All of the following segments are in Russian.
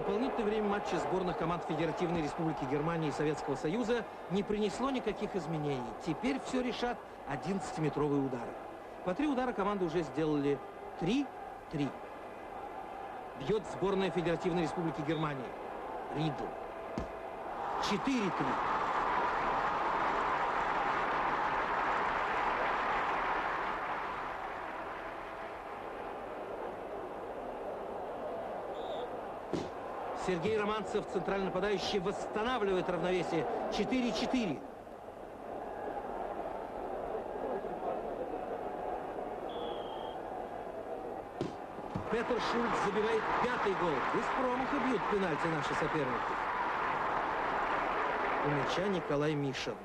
Дополнительное время матча сборных команд Федеративной Республики Германии и Советского Союза не принесло никаких изменений. Теперь все решат 11-метровые удары. По 3 удара команды уже сделали 3-3. Бьет сборная Федеративной Республики Германии. Ридл. 4-3. Сергей Романцев, центральный нападающий, восстанавливает равновесие. 4-4. Петер Шульц забивает 5-й гол. Без промаха бьют пенальти наши соперники. У мяча Николай Мишин.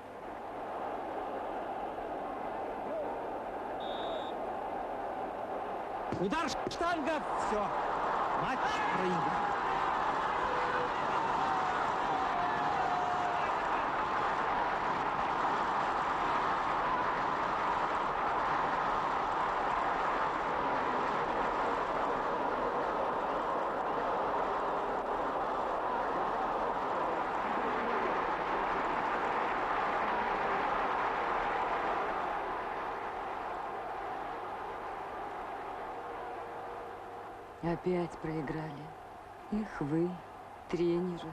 Удар штанга. Все. Матч проигран. Опять проиграли. Эх вы, тренеры.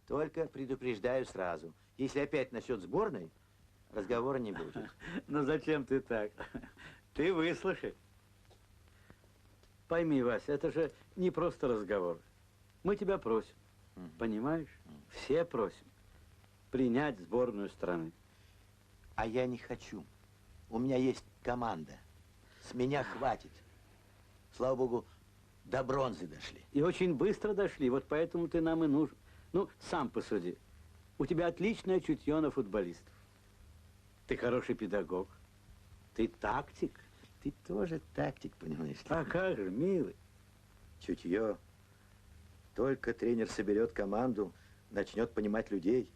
Только предупреждаю сразу. Если опять насчет сборной, разговора не будет. Ну зачем ты так? Ты выслушай. Пойми, Вася, это же не просто разговор. Мы тебя просим, понимаешь? Все просим принять сборную страны. А я не хочу. У меня есть команда. С меня хватит. Слава богу, до бронзы дошли. И очень быстро дошли, вот поэтому ты нам и нужен. Ну, сам посуди. У тебя отличное чутье на футболистов. Ты хороший педагог. Ты тактик. Ты тоже тактик, понимаешь? А как же, милый. Чутье. Только тренер соберет команду, начнет понимать людей.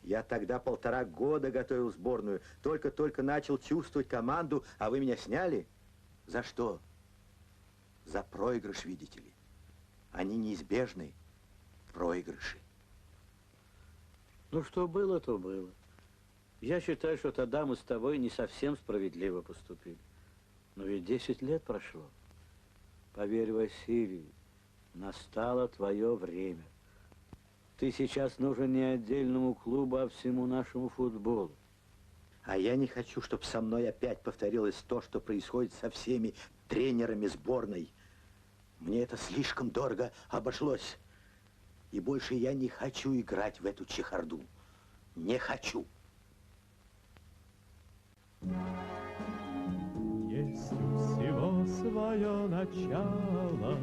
Я тогда 1,5 года готовил сборную, только-только начал чувствовать команду, а вы меня сняли? За что? За проигрыш, видите ли. Они неизбежны, проигрыши. Ну, что было, то было. Я считаю, что тогда мы с тобой не совсем справедливо поступили. Но ведь 10 лет прошло. Поверь, Василий, настало твое время. Ты сейчас нужен не отдельному клубу, а всему нашему футболу. А я не хочу, чтобы со мной опять повторилось то, что происходит со всеми тренерами сборной. Мне это слишком дорого обошлось. И больше я не хочу играть в эту чехарду. Не хочу. Есть у всего свое начало,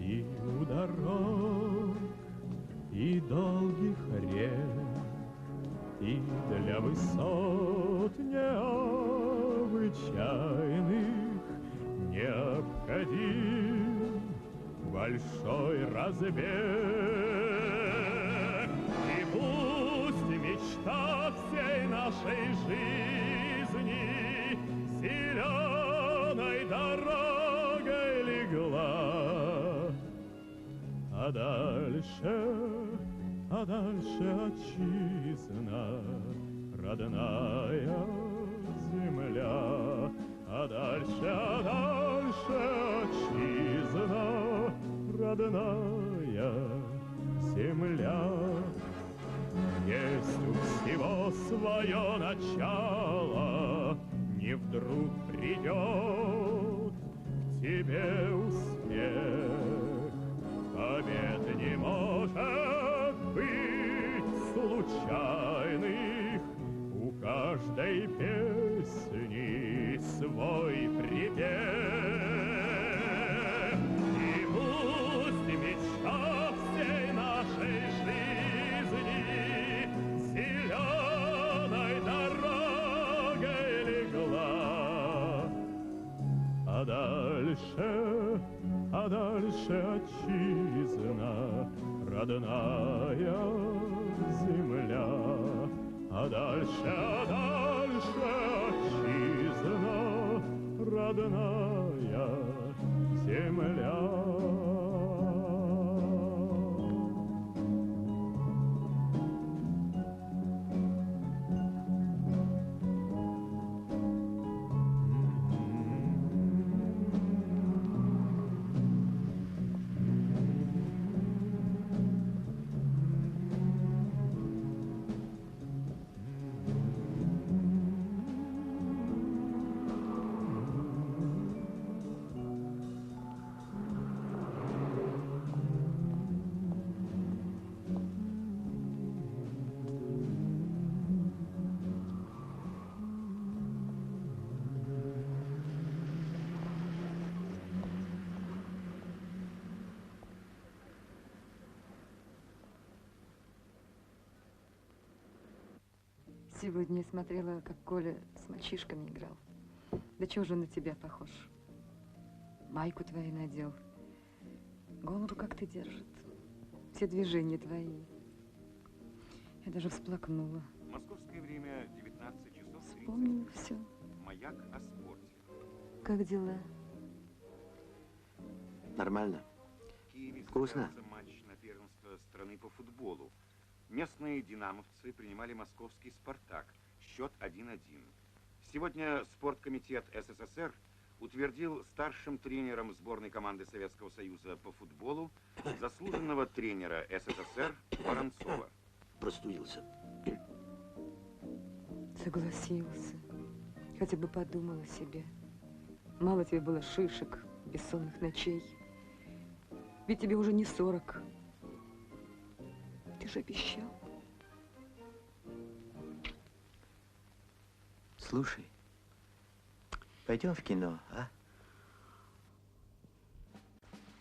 и у дорог, и долгих рек, и для высот необычайных необходим большой разбег. И пусть мечта всей нашей жизни зеленой дорогой легла, а дальше отчизна, родная земля, а дальше отчизна, родная земля. Есть у всего свое начало, не вдруг придет к тебе успех. Побед не может быть случайных, у каждой песни свой припев. И пусть мечта всей нашей жизни зеленой дорогой легла, а дальше отчизна, родная земля, а дальше отчизна, родная земля. Сегодня я смотрела, как Коля с мальчишками играл. Да чего же он на тебя похож? Майку твою надел. Голову как ты держит. Все движения твои. Я даже всплакнула. Московское время 19 часов 30. Вспомнила все. Маяк о спорте. Как дела? Нормально. В Киеве Вкусно. состоялся матч на первенство страны по футболу. Местные динамовцы принимали московский «Спартак». Счет 1-1. Сегодня спорткомитет СССР утвердил старшим тренером сборной команды Советского Союза по футболу заслуженного тренера СССР Воронцова. Простудился. Согласился. Хотя бы подумал о себе. Мало тебе было шишек, бессонных ночей. Ведь тебе уже не 40. Ты же обещал. Слушай, пойдем в кино, а?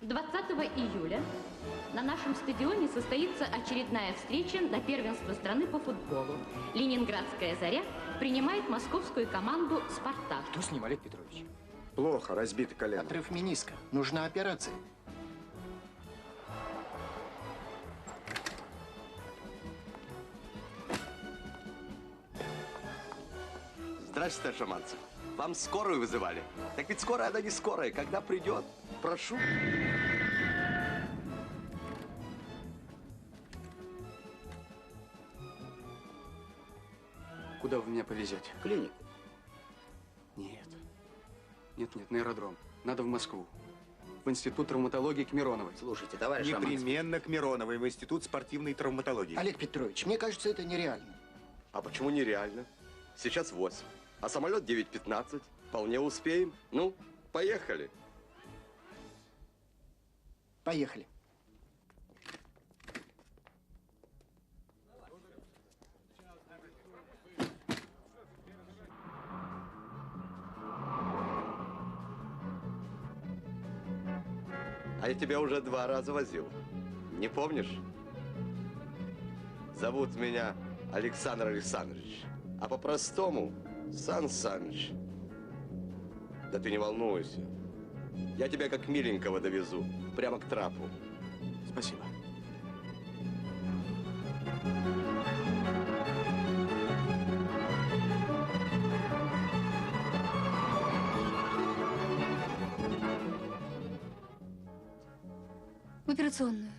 20 июля на нашем стадионе состоится очередная встреча на первенство страны по футболу. Ленинградская «Заря» принимает московскую команду «Спартак». Что с ним, Олег Петрович? Плохо, разбито колено. Отрыв мениска. Нужна операция. Здравствуйте, Шаманцев. Вам скорую вызывали? Так ведь скорая, она не скорая. Когда придет, прошу. Куда вы меня повезете? В клинику. Нет. Нет, на аэродром. Надо в Москву. В институт травматологии к Мироновой. Слушайте, товарищ Непременно к Мироновой, в Институт спортивной травматологии. Олег Петрович, мне кажется, это нереально. А почему нереально? Сейчас 8. А самолет 9:15. Вполне успеем. Ну, поехали. Поехали. А я тебя уже 2 раза возил. Не помнишь? Зовут меня Александр Александрович. А по-простому Сан Саныч. Да ты не волнуйся. Я тебя как миленького довезу. Прямо к трапу. Спасибо. В операционную.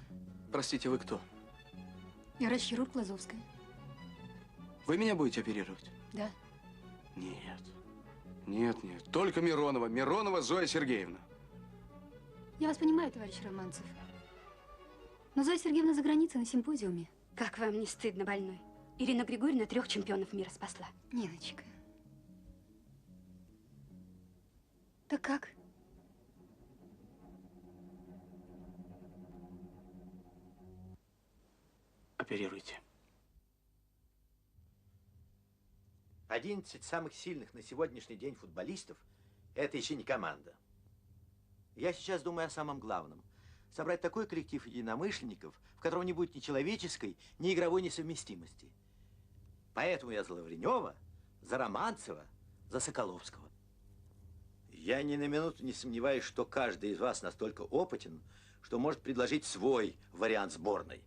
Простите, вы кто? Я врач-хирург Лазовская. Вы меня будете оперировать? Да. Нет. Нет. Только Миронова. Миронова Зоя Сергеевна. Я вас понимаю, товарищ Романцев. Но Зоя Сергеевна за границей на симпозиуме. Как вам не стыдно, больной? Ирина Григорьевна 3 чемпионов мира спасла. Ниночка. Так как? Оперируйте. 11 самых сильных на сегодняшний день футболистов – это еще не команда. Я сейчас думаю о самом главном. Собрать такой коллектив единомышленников, в котором не будет ни человеческой, ни игровой несовместимости. Поэтому я за Лавренева, за Романцева, за Соколовского. Я ни на минуту не сомневаюсь, что каждый из вас настолько опытен, что может предложить свой вариант сборной.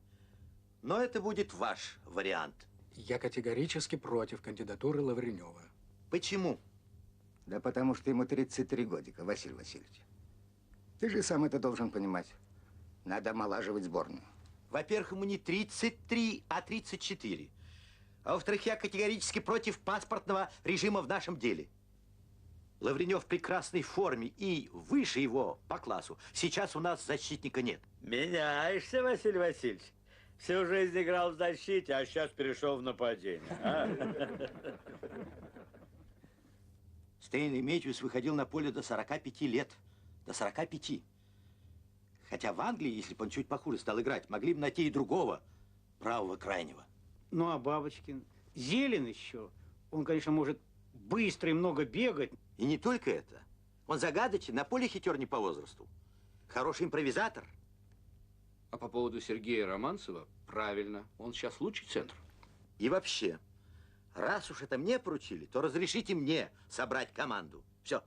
Но это будет ваш вариант. Я категорически против кандидатуры Лавренева. Почему? Да потому что ему 33 годика, Василий Васильевич. Ты же сам это должен понимать. Надо омолаживать сборную. Во-первых, ему не 33, а 34. А во-вторых, я категорически против паспортного режима в нашем деле. Лавренев в прекрасной форме и выше его по классу. Сейчас у нас защитника нет. Меняешься, Василий Васильевич. Всю жизнь играл в защите, а сейчас перешел в нападение. Стэнли Мэтьюс выходил на поле до 45 лет. До 45. Хотя в Англии, если бы он чуть похуже стал играть, могли бы найти и другого правого крайнего. Ну, а Бабочкин? Зелен еще. Он, конечно, может быстро и много бегать. И не только это. Он загадочен, на поле хитер не по возрасту. Хороший импровизатор. А по поводу Сергея Романцева, правильно, он сейчас лучший центр. И вообще, раз уж это мне поручили, то разрешите мне собрать команду. Все.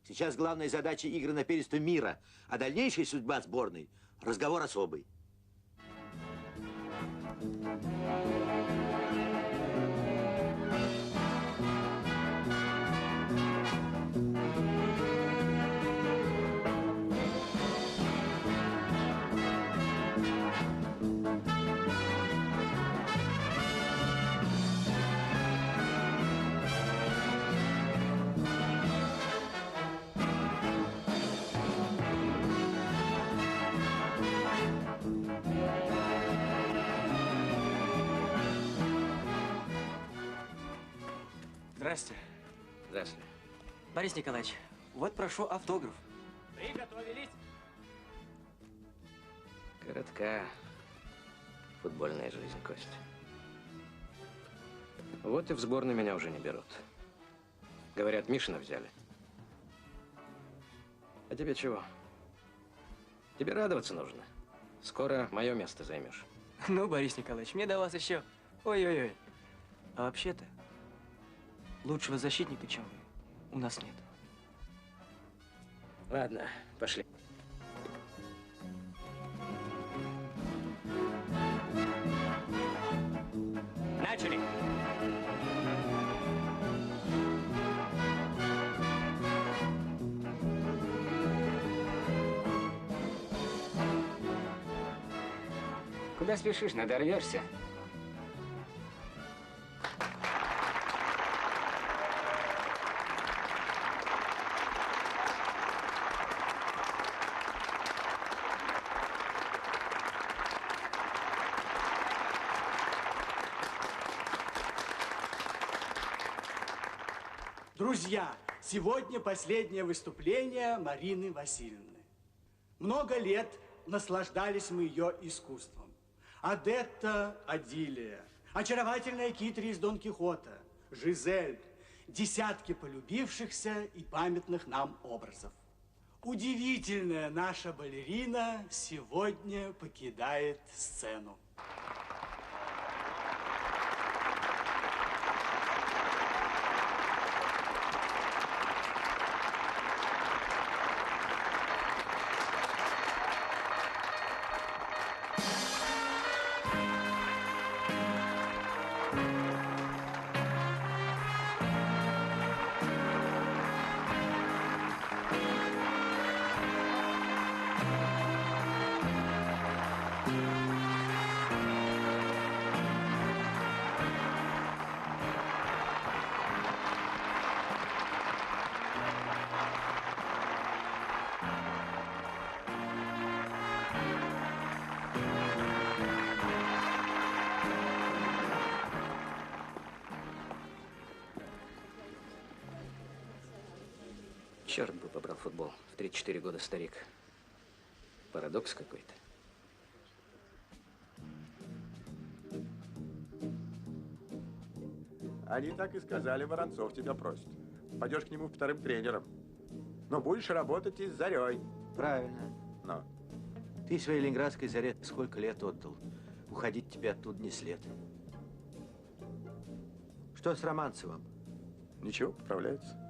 Сейчас главная задача игры на первенство мира, а дальнейшая судьба сборной – разговор особый. Здрасте. Здравствуйте. Борис Николаевич, вот прошу автограф. Приготовились. Коротка футбольная жизнь, Костя. Вот и в сборную меня уже не берут. Говорят, Мишина взяли. А тебе чего? Тебе радоваться нужно. Скоро мое место займешь. Ну, Борис Николаевич, мне до вас еще... Ой-ой-ой. А вообще-то, лучшего защитника, чем вы, у нас нет. Ладно, пошли. Начали. Куда спешишь, надорвешься? Друзья, сегодня последнее выступление Марины Васильевны. Много лет наслаждались мы ее искусством. Адетта Адилия, очаровательная Китри из Дон Кихота, Жизель, десятки полюбившихся и памятных нам образов. Удивительная наша балерина сегодня покидает сцену. Черт бы побрал футбол. В 34 года старик. Парадокс какой-то. Они так и сказали, Воронцов тебя просит. Пойдешь к нему вторым тренером. Но будешь работать и с Зарей. Правильно. Но. Ты своей ленинградской Заре сколько лет отдал? Уходить тебе оттуда не след. Что с Романцевым? Ничего, поправляется.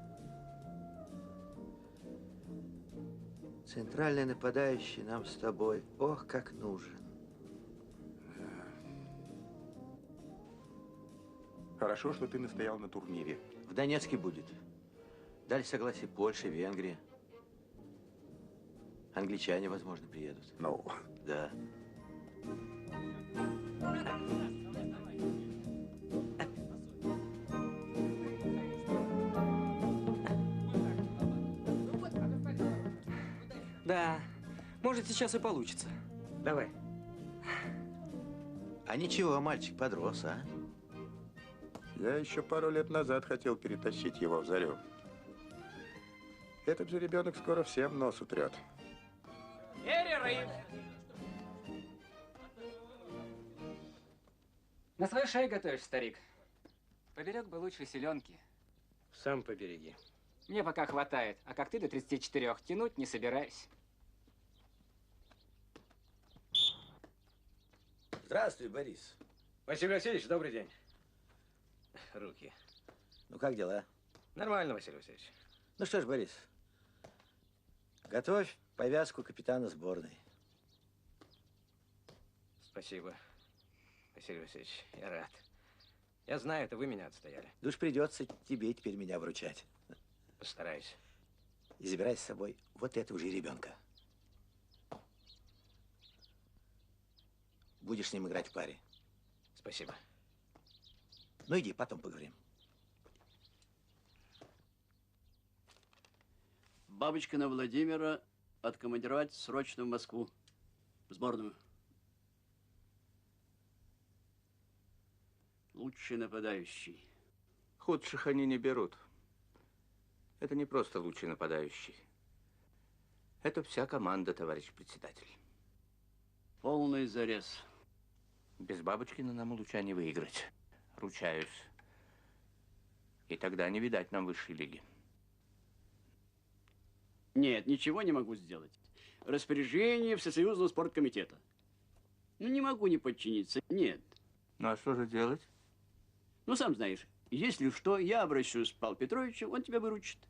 Центральный нападающий нам с тобой, ох, как нужен. Хорошо, что ты настоял на турнире. В Донецке будет. Дали согласие Польша, Венгрия. Англичане, возможно, приедут. Ну? Да. Да, может, сейчас и получится. Давай. А ничего, мальчик подрос, а? Я еще пару лет назад хотел перетащить его в Зарю. Этот же ребенок скоро всем нос утрет. Перерыв! На свою шею готовишь, старик. Поберег бы лучше селенки. Сам побереги. Мне пока хватает, а как ты до 34 тянуть не собираюсь. Здравствуй, Борис. Василий Васильевич, добрый день. Руки. Ну, как дела? Нормально, Василий Васильевич. Ну что ж, Борис, готовь повязку капитана сборной. Спасибо, Василий Васильевич, я рад. Я знаю, это вы меня отстояли. Да уж придется тебе теперь меня вручать. Постараюсь. И забирай с собой вот этого же ребенка. Будешь с ним играть в паре. Спасибо. Ну иди, потом поговорим. Бабочкина Владимира откомандировать срочно в Москву. В сборную. Лучший нападающий. Худших они не берут. Это не просто лучший нападающий. Это вся команда, товарищ председатель. Полный зарез. Без Бабочкина нам луча не выиграть. Ручаюсь. И тогда не видать нам высшей лиги. Нет, ничего не могу сделать. Распоряжение Всесоюзного спорткомитета. Ну, не могу не подчиниться. Нет. Ну, а что же делать? Ну, сам знаешь, если что, я обращусь к Павлу Петровичу, он тебя выручит.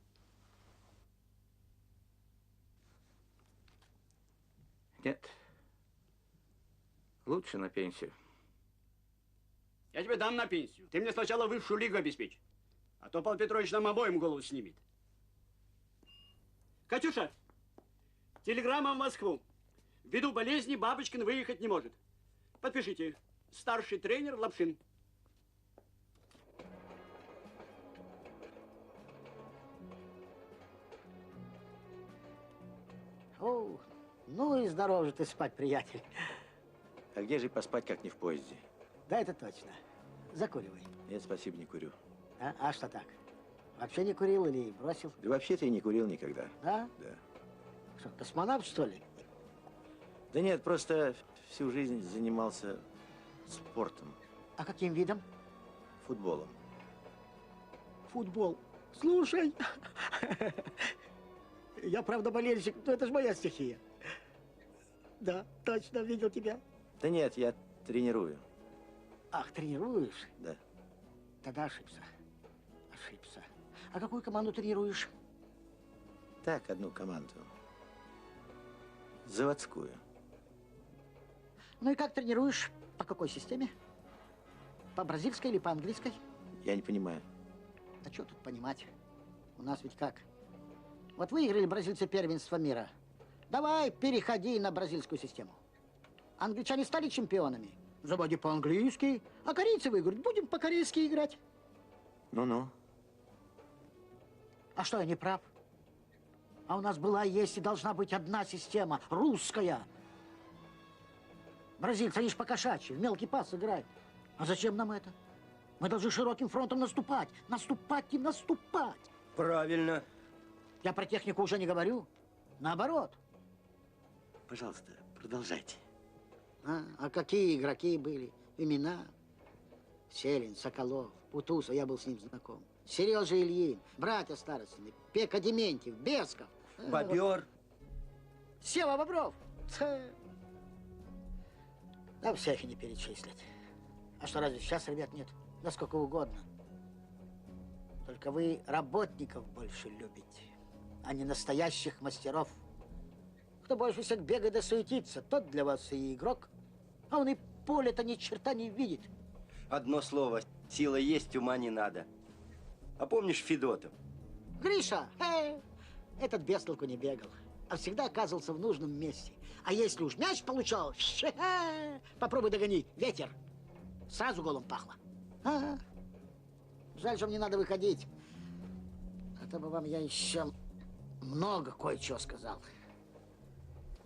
Нет. Лучше на пенсию. Я тебе дам на пенсию. Ты мне сначала высшую лигу обеспечь. А то Павел Петрович нам обоим голову снимет. Катюша, телеграмма в Москву. Ввиду болезни Бабочкин выехать не может. Подпишите. Старший тренер Лапшин. О, ну и здоров же ты спать, приятель. А где же поспать, как не в поезде? Да, это точно. Закуривай. Нет, спасибо, не курю. А что так? Вообще не курил или бросил? Да вообще-то я не курил никогда. Да? Да. Что, космонавт, что ли? Да нет, просто всю жизнь занимался спортом. А каким видом? Футболом. Футбол. Слушай, я правда болельщик, но это же моя стихия. Да, точно, видел тебя. Да нет, я тренирую. Ах, тренируешь? Да. Тогда ошибся. Ошибся. А какую команду тренируешь? Так, одну команду. Заводскую. Ну и как тренируешь? По какой системе? По бразильской или по английской? Я не понимаю. Да что тут понимать? У нас ведь как? Вот выиграли бразильцы первенство мира. Давай, переходи на бразильскую систему. Англичане стали чемпионами. Заводи по-английски. А корейцы выиграют. Будем по-корейски играть. Ну-ну. А что, я не прав? А у нас была, есть и должна быть одна система. Русская. Бразильцы, они ж по-кошачьи, в мелкий пас играют. А зачем нам это? Мы должны широким фронтом наступать. Наступать и наступать. Правильно. Я про технику уже не говорю. Наоборот. Пожалуйста, продолжайте. А какие игроки были? Имена? Селин, Соколов, Путуса, я был с ним знаком. Сережа Ильин, братья Старостины, Пека Дементьев, Бесков. Бобер. Сева Бобров. Да всех и не перечислить. А что, разве сейчас ребят нет? Да сколько угодно. Только вы работников больше любите, а не настоящих мастеров. Кто больше всех бегает да суетится, тот для вас и игрок. А он и поле-то ни черта не видит. Одно слово. Сила есть, ума не надо. А помнишь Федотов? Гриша, этот без толку не бегал, а всегда оказывался в нужном месте. А если уж мяч получал, попробуй догони, ветер. Сразу голом пахло. Жаль, что мне надо выходить. А то бы вам я еще много кое-чего сказал.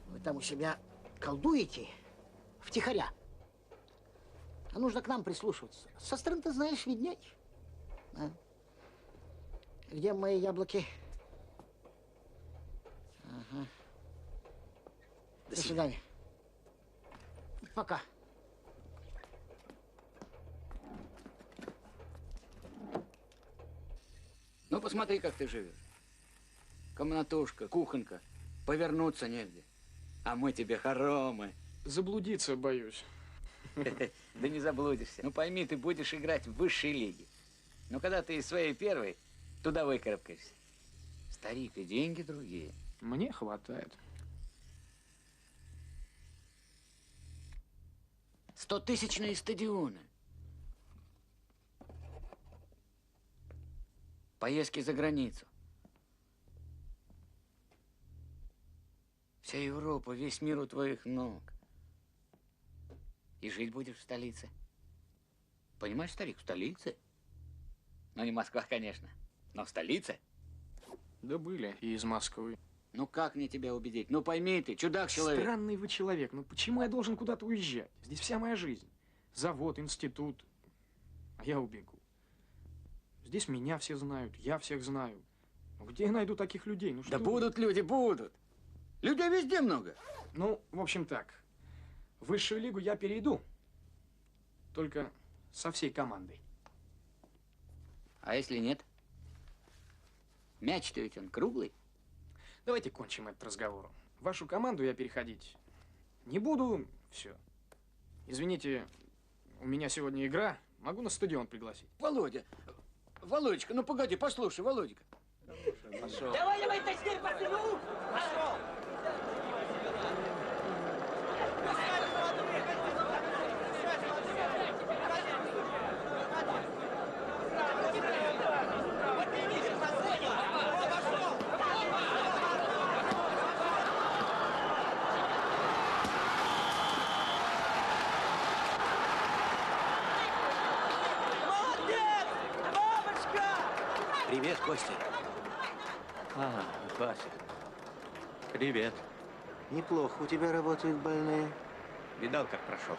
Вы там у себя колдуете втихаря. А нужно к нам прислушиваться. Со стороны, ты знаешь, видней. А? Где мои яблоки? Ага. До свидания. Пока. Ну, посмотри, как ты живешь. Комнатушка, кухонка. Повернуться негде. А мы тебе хоромы. Заблудиться боюсь. Да не заблудишься. Ну, пойми, ты будешь играть в высшей лиге. Но когда ты из своей первой, туда выкарабкаешься. Старик, и деньги другие. Мне хватает. 100-тысячные стадионы. Поездки за границу. Вся Европа, весь мир у твоих ног. И жить будешь в столице. Понимаешь, старик, в столице? Ну, не Москва, конечно, но в столице. Да были и из Москвы. Ну, как мне тебя убедить? Ну, пойми ты, чудак-человек. Странный вы человек. Ну, почему я должен куда-то уезжать? Здесь вся моя жизнь. Завод, институт. А я убегу. Здесь меня все знают, я всех знаю. Ну, где я найду таких людей? Ну, что да будут люди, будут. Людей везде много. Ну, в общем так. В высшую лигу я перейду. Только со всей командой. А если нет? Мяч-то ведь он круглый. Давайте кончим этот разговор. В вашу команду я переходить не буду. Все. Извините, у меня сегодня игра. Могу на стадион пригласить. Володя, Володечка, ну погоди, послушай, Володька. Пошел. Давай, теперь пошел. Пошел. Привет, Костя. Вася. Привет. Неплохо у тебя работают больные. Видал, как прошел?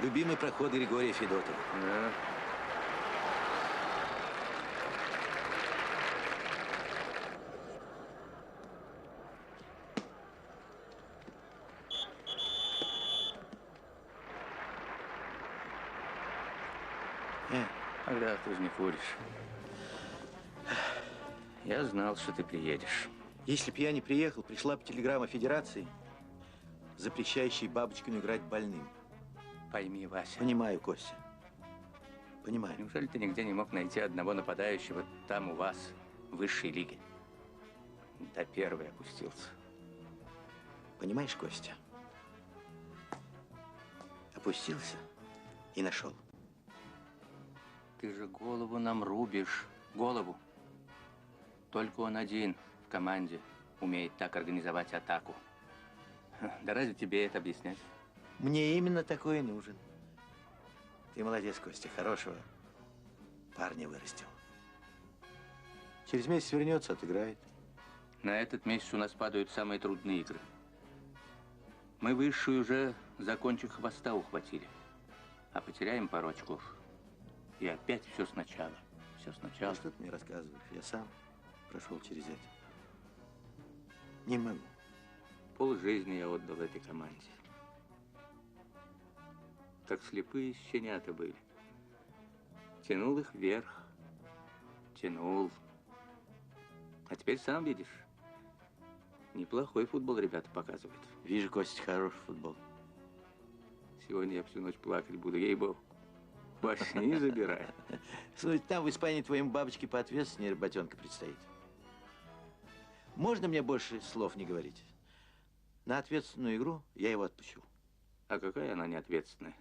Любимый проход Григория Федотова. Да. Ага, ты же не куришь. Я знал, что ты приедешь. Если б я не приехал, пришла бы телеграмма Федерации, запрещающая Бабочкину играть больным. Пойми, Вася. Понимаю, Костя. Понимаю. Неужели ты нигде не мог найти одного нападающего там у вас, в высшей лиге? До первой опустился. Понимаешь, Костя? Опустился и нашел. Ты же голову нам рубишь. Голову. Только он один в команде умеет так организовать атаку. Да разве тебе это объяснять? Мне именно такой и нужен. Ты молодец, Костя, хорошего парня вырастил. Через месяц вернется, отыграет. На этот месяц у нас падают самые трудные игры. Мы высшую уже за кончик хвоста ухватили. А потеряем пару очков. И опять все сначала. Все сначала. А что ты мне рассказываешь? Я сам прошел через это. Не могу. Полжизни я отдал этой команде. Как слепые щенята были. Тянул их вверх. Тянул. А теперь сам видишь. Неплохой футбол ребята показывают. Вижу, Костя, хороший футбол. Сегодня я всю ночь плакать буду, ей-богу. Больше не забирай. Слушай, там в Испании твоему бабочке поответственнее работенка предстоит. Можно мне больше слов не говорить? На ответственную игру я его отпущу. А какая она неответственная?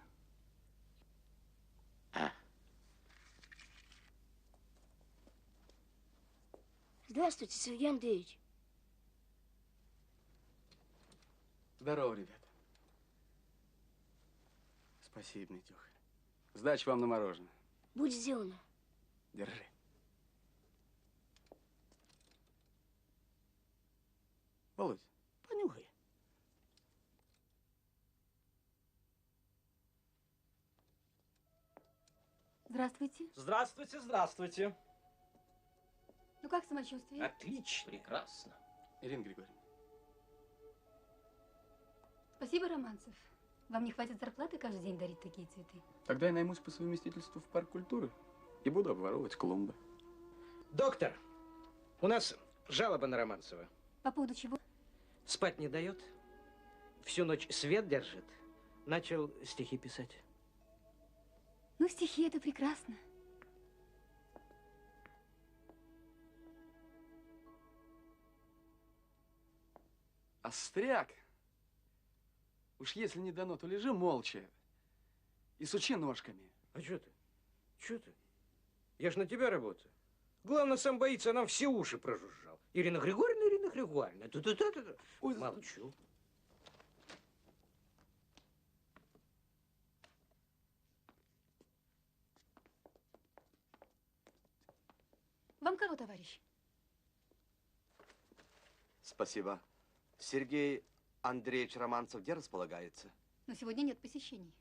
Здравствуйте, Сергей Андреевич. Здорово, ребята. Спасибо, Митюха. Сдача вам на мороженое. Будь сделано. Держи. Володь, понюхай. Здравствуйте. Здравствуйте, здравствуйте. Ну как самочувствие? Отлично. Прекрасно. Ирина Григорьевна. Спасибо, Романцев. Вам не хватит зарплаты каждый день дарить такие цветы? Тогда я наймусь по совместительству в парк культуры и буду обворовывать клумбы. Доктор, у нас жалоба на Романцева. По поводу чего? Спать не дает, всю ночь свет держит, начал стихи писать. Ну, стихи — это прекрасно. Остряк! Уж если не дано, то лежи молча и сучи ножками. А что ты? Что ты? Я ж на тебя работаю. Главное, сам боится, а нам все уши прожужжал. Ирина Григорьевна. Молчу. Вам кого, товарищ? Спасибо. Сергей Андреевич Романцев где располагается? Но сегодня нет посещений.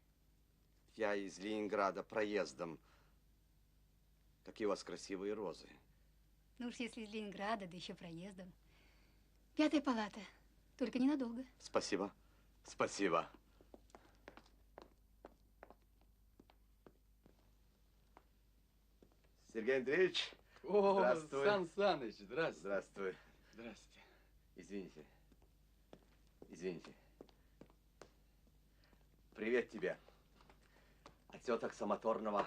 Я из Ленинграда проездом. Какие у вас красивые розы. Ну уж если из Ленинграда, да еще проездом. 5-я палата. Только ненадолго. Спасибо. Спасибо. Сергей Андреевич. О, здравствуй. Сан Саныч, здравствуй. Здравствуй. Здравствуйте. Извините. Извините. Привет тебе. От теток самоторного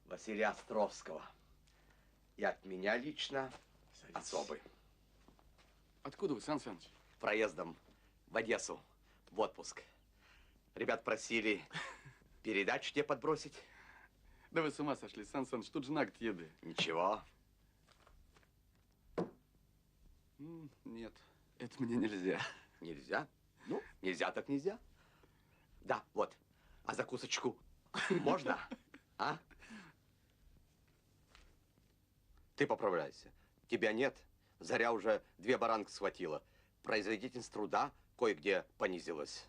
Василия Островского. И от меня лично особый. Откуда вы, Сан Саныч? Проездом в Одессу, в отпуск. Ребят просили передачу тебе подбросить. Да вы с ума сошли, Сан Саныч, тут же на год еды. Ничего. Нет, это мне нельзя. Нельзя? Ну, нельзя так нельзя. Да, вот. А закусочку можно? А? Ты поправляйся. Тебя нет. Заря уже 2 баранки схватила. Производительность труда кое-где понизилась.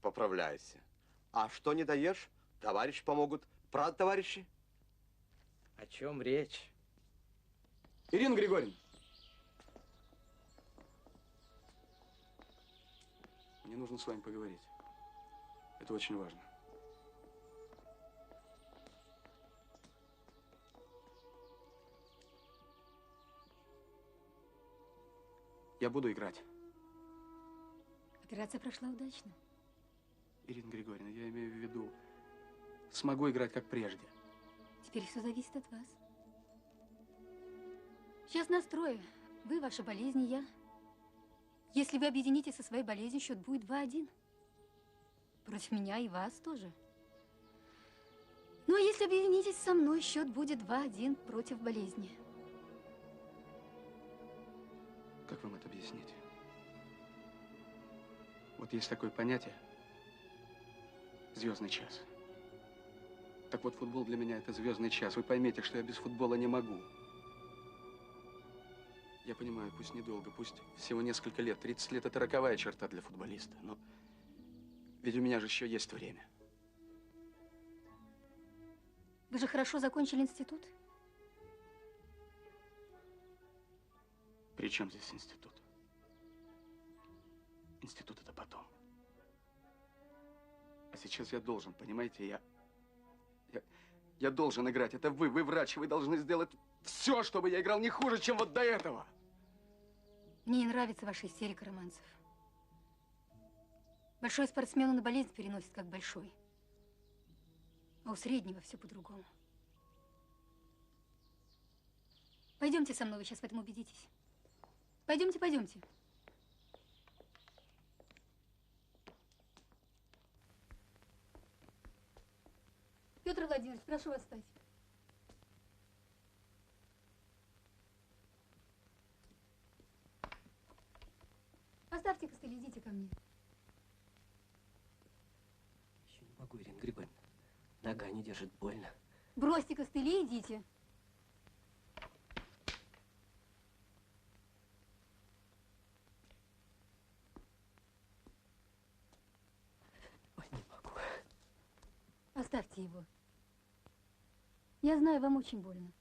Поправляйся. А что не даешь, товарищи помогут. Правда, товарищи? О чем речь? Ирина Григорьевна. Мне нужно с вами поговорить. Это очень важно. Я буду играть. Операция прошла удачно. Ирина Григорьевна, я имею в виду, смогу играть как прежде. Теперь все зависит от вас. Сейчас настрою. Вы, ваша болезнь, и я. Если вы объединитесь со своей болезнью, счет будет 2-1. Против меня и вас тоже. Ну, а если объединитесь со мной, счет будет 2-1 против болезни. Как вам это объяснить? Вот есть такое понятие – звездный час. Так вот, футбол для меня – это звездный час. Вы поймите, что я без футбола не могу. Я понимаю, пусть недолго, пусть всего несколько лет. 30 лет – это роковая черта для футболиста. Но ведь у меня же еще есть время. Вы же хорошо закончили институт? При чем здесь институт? Институт – это потом. А сейчас я должен, понимаете, я должен играть. Это вы врач, вы должны сделать все, чтобы я играл не хуже, чем вот до этого. Мне не нравится ваша истерика, Романцев. Большой спортсмен на болезнь переносит как большой. А у среднего все по-другому. Пойдемте со мной, вы сейчас в этом убедитесь. Пойдемте, пойдемте. Петр Владимирович, прошу вас встать. Бросьте костыль, идите ко мне. Еще не могу, Ирина Григорьевна. Нога не держит, больно. Бросьте костыли, идите. Ой, не могу. Оставьте его. Я знаю, вам очень больно.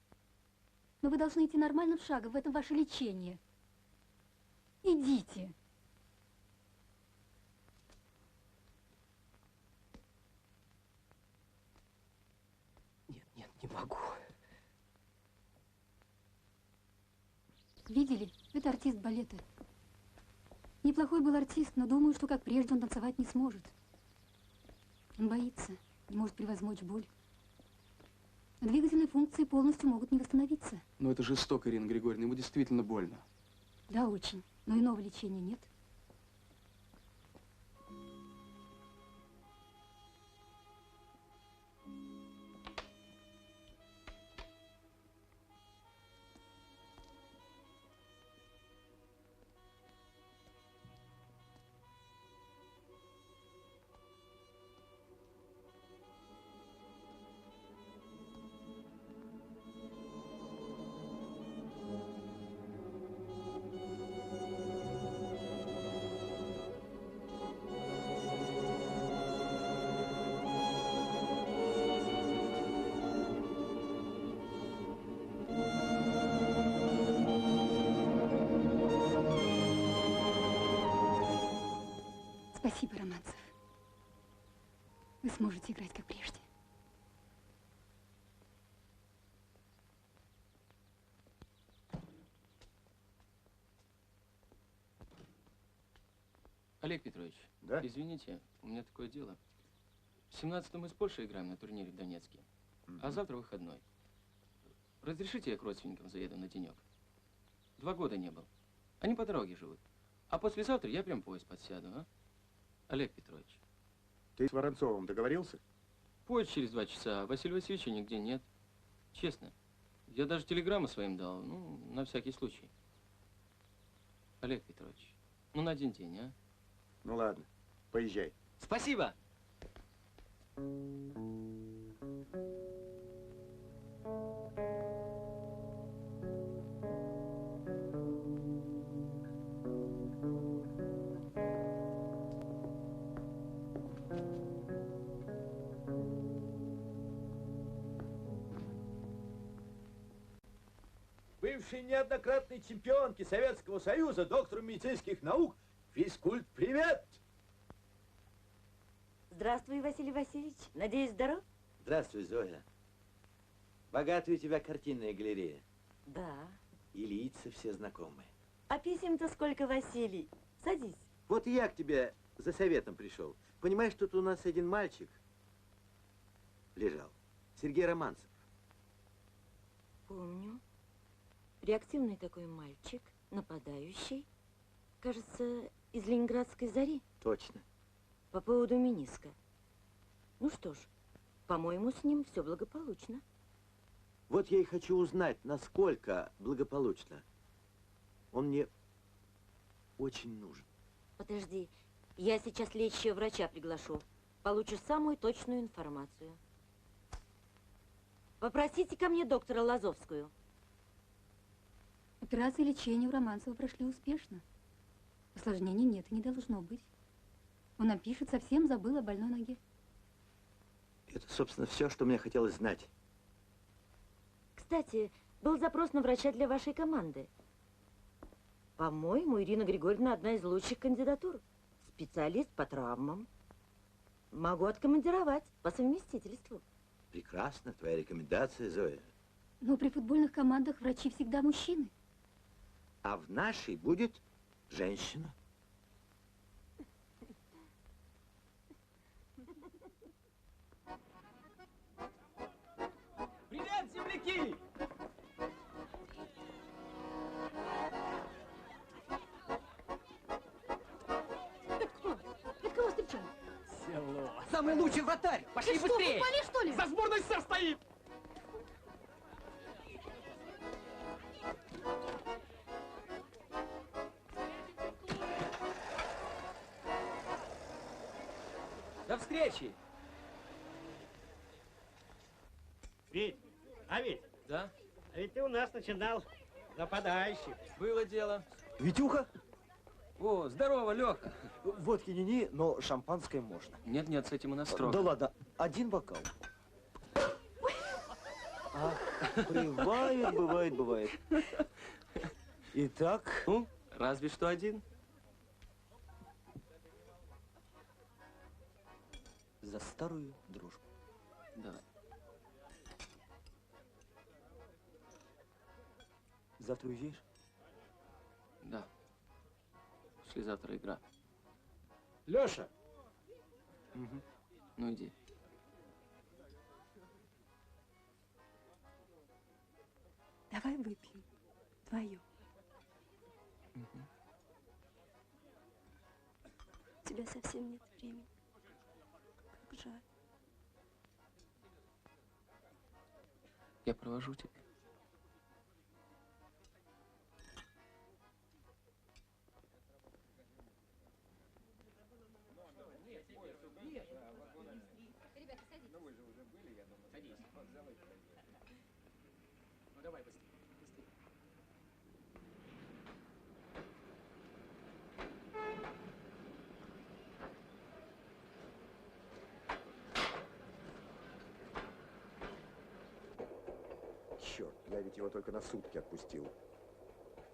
Но вы должны идти нормальным шагом, в этом ваше лечение. Идите. Нет, не могу. Видели? Это артист балета. Неплохой был артист, но думаю, что как прежде он танцевать не сможет. Он боится, не может превозмочь боль. Двигательные функции полностью могут не восстановиться. Но это жестоко, Ирина Григорьевна, ему действительно больно. Да, очень. Но иного лечения нет. Спасибо, Романцев. Вы сможете играть, как прежде. Олег Петрович, да? Извините, у меня такое дело. В 17-м мы с Польшей играем на турнире в Донецке, а завтра выходной. Разрешите, я к родственникам заеду на денек? 2 года не был. Они по дороге живут. А послезавтра я прям поезд подсяду, а? Олег Петрович. Ты с Воронцовым договорился? Поезд через 2 часа, а Василия Васильевича нигде нет. Честно. Я даже телеграмму своим дал, ну, на всякий случай. Олег Петрович, ну на 1 день, а? Ну ладно, поезжай. Спасибо! Бывшей неоднократной чемпионке Советского Союза, доктору медицинских наук, физкульт, привет! Здравствуй, Василий Васильевич. Надеюсь, здоров? Здравствуй, Зоя. Богатая у тебя картинная галерея. Да. И лица все знакомые. А писем-то сколько, Василий? Садись. Вот и я к тебе за советом пришел. Понимаешь, тут у нас один мальчик лежал. Сергей Романцев. Помню. Реактивный такой мальчик, нападающий. Кажется, из Ленинградской зари. Точно. По поводу мениска. Ну что ж, по-моему, с ним все благополучно. Вот я и хочу узнать, насколько благополучно. Он мне очень нужен. Подожди, я сейчас лечащего врача приглашу. Получишь самую точную информацию. Попросите ко мне доктора Лазовскую. Операции и лечение у Романцева прошли успешно. Осложнений нет и не должно быть. Он напишет, совсем забыл о больной ноге. Это, собственно, все, что мне хотелось знать. Кстати, был запрос на врача для вашей команды. По-моему, Ирина Григорьевна одна из лучших кандидатур. Специалист по травмам. Могу откомандировать по совместительству. Прекрасно, твоя рекомендация, Зоя. Но при футбольных командах врачи всегда мужчины. А в нашей будет женщина. Привет, земляки! Это кто? Это кого встречали? Село. Самый лучший вратарь. Пошли Ты что, быстрее. футболист, что ли? За сборной СССР стоит. встречи! Ведь, Да? а ведь ты у нас начинал нападающий. Было дело. Витюха? О, здорово, Леха. Водки не, но шампанское можно. Нет, с этим у нас строго. Да ладно, один бокал. Ах, бывает. Итак? Ну, разве что один. За старую дружбу. Давай. Завтра уезжаешь? Да. Послезавтра игра. Леша! Ну иди. Давай выпьем вдвоем. У тебя совсем нет времени. Как жаль. Я провожу тебя. Ребята, садитесь. Ну вы же уже были, я думаю. Садись. Ну давай быстрее. Черт, я ведь его только на сутки отпустил.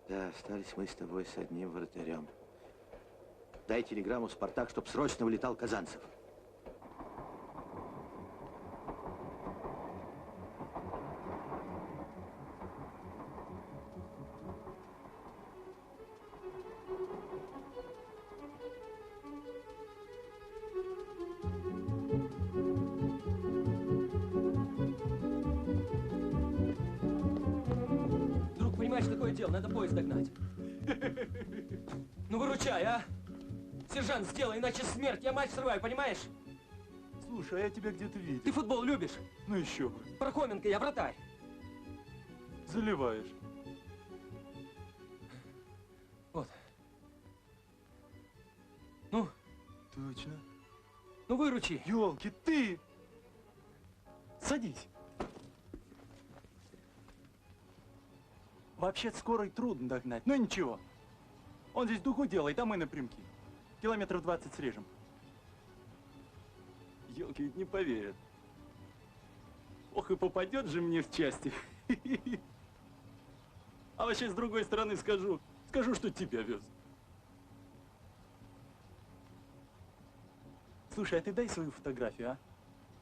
Да, остались мы с тобой с одним вратарем. Дай телеграмму «Спартак», чтоб срочно вылетал Казанцев. Друг, понимаешь, такое дело, надо поезд догнать. Ну выручай, а? Сержант, сделай, иначе смерть. Я матч срываю, понимаешь? Слушай, а я тебя где-то видел. Ты футбол любишь? Ну еще бы. Пархоменко, я вратарь. Заливаешь. Вот. Ну? Точно. Ну выручи. Ёлки, ты! Садись. Вообще скорый трудно догнать, но ничего. Он здесь духу делает, а мы напрямки. Километров 20 срежем. Ёлки ведь не поверят. Ох, и попадет же мне в части. А вообще с другой стороны скажу, что тебя вез. Слушай, а ты дай свою фотографию, а?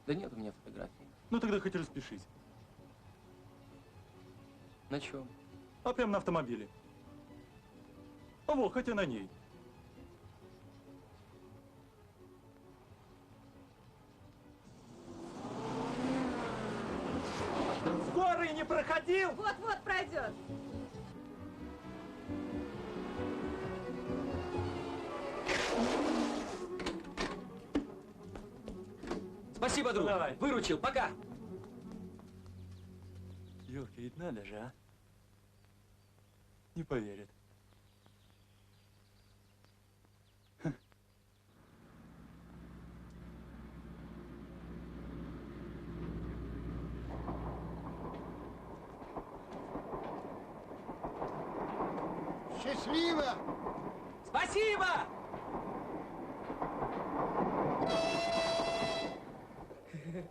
Да нет у меня фотографии. Ну тогда хоть распишись. На чем? А прям на автомобиле. А во, хотя на ней. Скорый не проходил! Вот-вот пройдет. Спасибо, друг. Давай. Выручил. Пока. Ёлки, ведь надо же, а? Не поверят. Счастливо! Спасибо!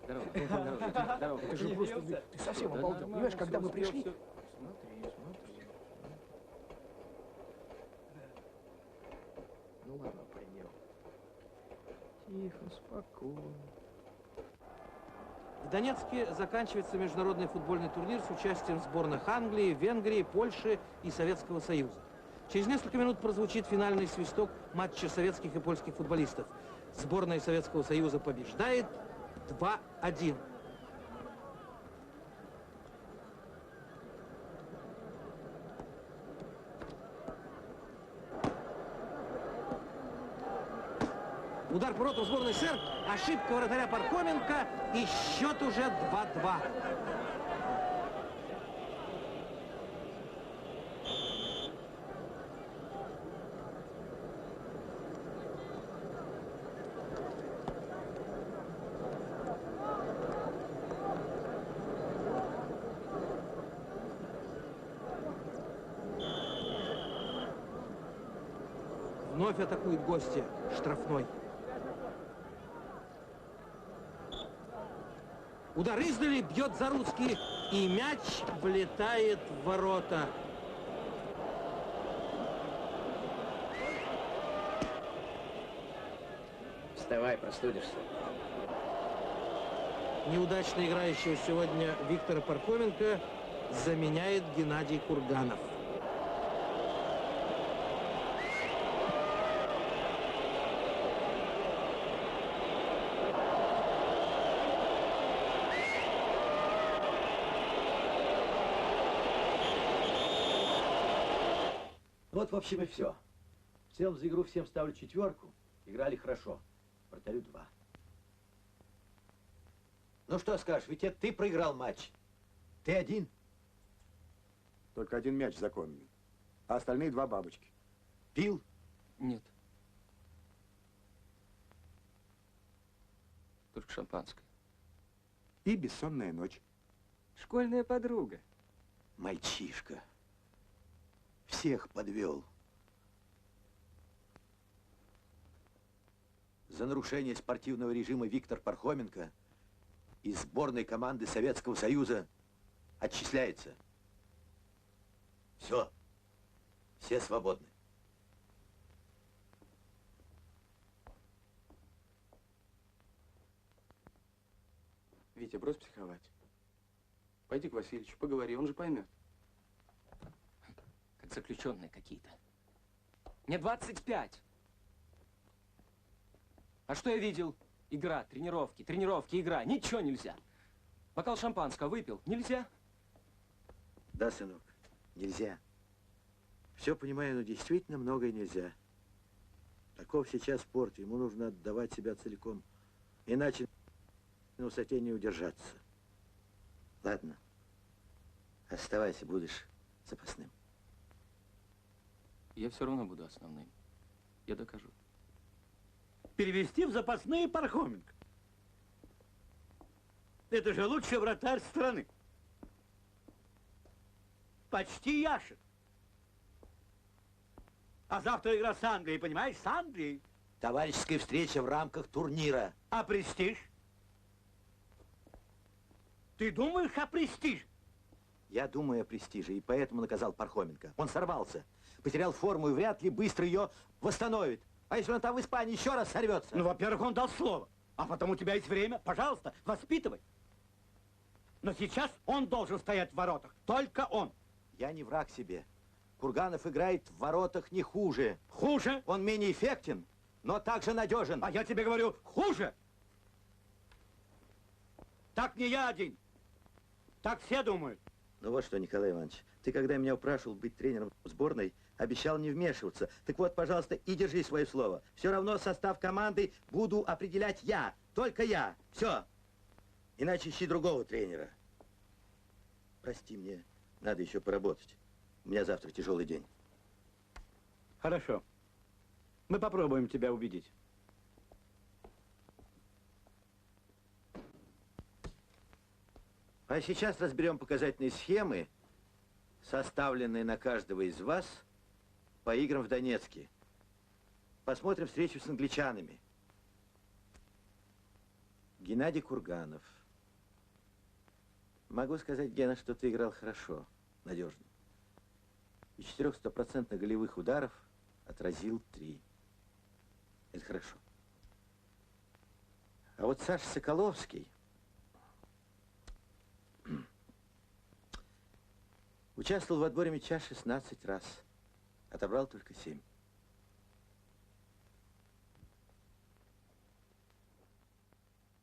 Здорово. Здорово. Ты же просто, ты совсем обалдел. Понимаешь, когда мы пришли... Смотри. Ну ладно, пойдем. Тихо, спокойно. В Донецке заканчивается международный футбольный турнир с участием сборных Англии, Венгрии, Польши и Советского Союза. Через несколько минут прозвучит финальный свисток матча советских и польских футболистов. Сборная Советского Союза побеждает 2-1. Удар по воротам сборной СССР, ошибка вратаря Пархоменко, и счет уже 2-2. Вновь атакует гости. Штрафной. Удар издали, бьет Заруцкий, и мяч влетает в ворота. Вставай, простудишься. Неудачно играющего сегодня Виктора Пархоменко заменяет Геннадий Курганов. Вот, в общем, и все. В целом, за игру всем ставлю 4. Играли хорошо. Вратарю 2. Ну что скажешь, ведь это ты проиграл матч. Ты один. Только один мяч законный, а остальные 2 бабочки. Пил? Нет. Только шампанское. И бессонная ночь. Школьная подруга. Мальчишка. Всех подвел. За нарушение спортивного режима Виктор Пархоменко из сборной команды Советского Союза отчисляется. Все. Все свободны. Витя, брось психовать. Пойди к Васильевичу, поговори, он же поймет. Как заключенные какие-то. Мне 25. А что я видел? Игра, тренировки, игра. Ничего нельзя. Бокал шампанского выпил. Нельзя. Да, сынок, нельзя. Все понимаю, но действительно многое нельзя. Таков сейчас спорт, ему нужно отдавать себя целиком. Иначе на высоте не удержаться. Ладно, оставайся, будешь запасным. Я все равно буду основным. Я докажу. Перевести в запасные Пархоменко. Это же лучший вратарь страны. Почти Яшин. А завтра игра с Англией, понимаешь, с Англией. Товарищеская встреча в рамках турнира. А престиж? Ты думаешь о престиже? Я думаю о престиже, и поэтому наказал Пархоменко. Он сорвался, потерял форму и вряд ли быстро ее восстановит. А если он там в Испании еще раз сорвется? Ну, во-первых, он дал слово. А потом у тебя есть время. Пожалуйста, воспитывай. Но сейчас он должен стоять в воротах. Только он. Я не враг себе. Курганов играет в воротах не хуже. Хуже? Он менее эффектен, но также надежен. А я тебе говорю, хуже. Так не я один. Так все думают. Ну вот что, Николай Иванович, ты когда меня упрашивал быть тренером сборной, обещал не вмешиваться. Так вот, пожалуйста, и держи свое слово. Все равно состав команды буду определять я. Только я. Все. Иначе ищи другого тренера. Прости, мне надо еще поработать. У меня завтра тяжелый день. Хорошо. Мы попробуем тебя убедить. А сейчас разберем показательные схемы, составленные на каждого из вас по играм в Донецке. Посмотрим встречу с англичанами. Геннадий Курганов. Могу сказать, Гена, что ты играл хорошо, надежно. Из 4 стопроцентных голевых ударов отразил 3. Это хорошо. А вот Саша Соколовский участвовал в отборе мяча 16 раз. Отобрал только 7.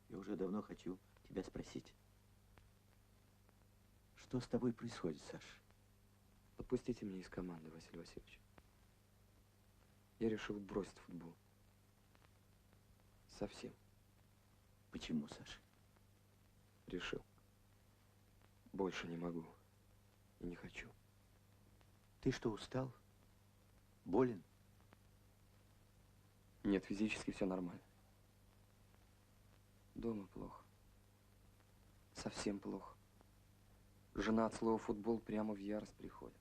Я уже давно хочу тебя спросить. Что с тобой происходит, Саша? Отпустите меня из команды, Василий Васильевич. Я решил бросить футбол. Совсем. Почему, Саша? Решил. Больше не могу. И не хочу. Ты что, устал? Болен? Нет, физически все нормально. Дома плохо. Совсем плохо. Жена от слова футбол прямо в ярость приходит.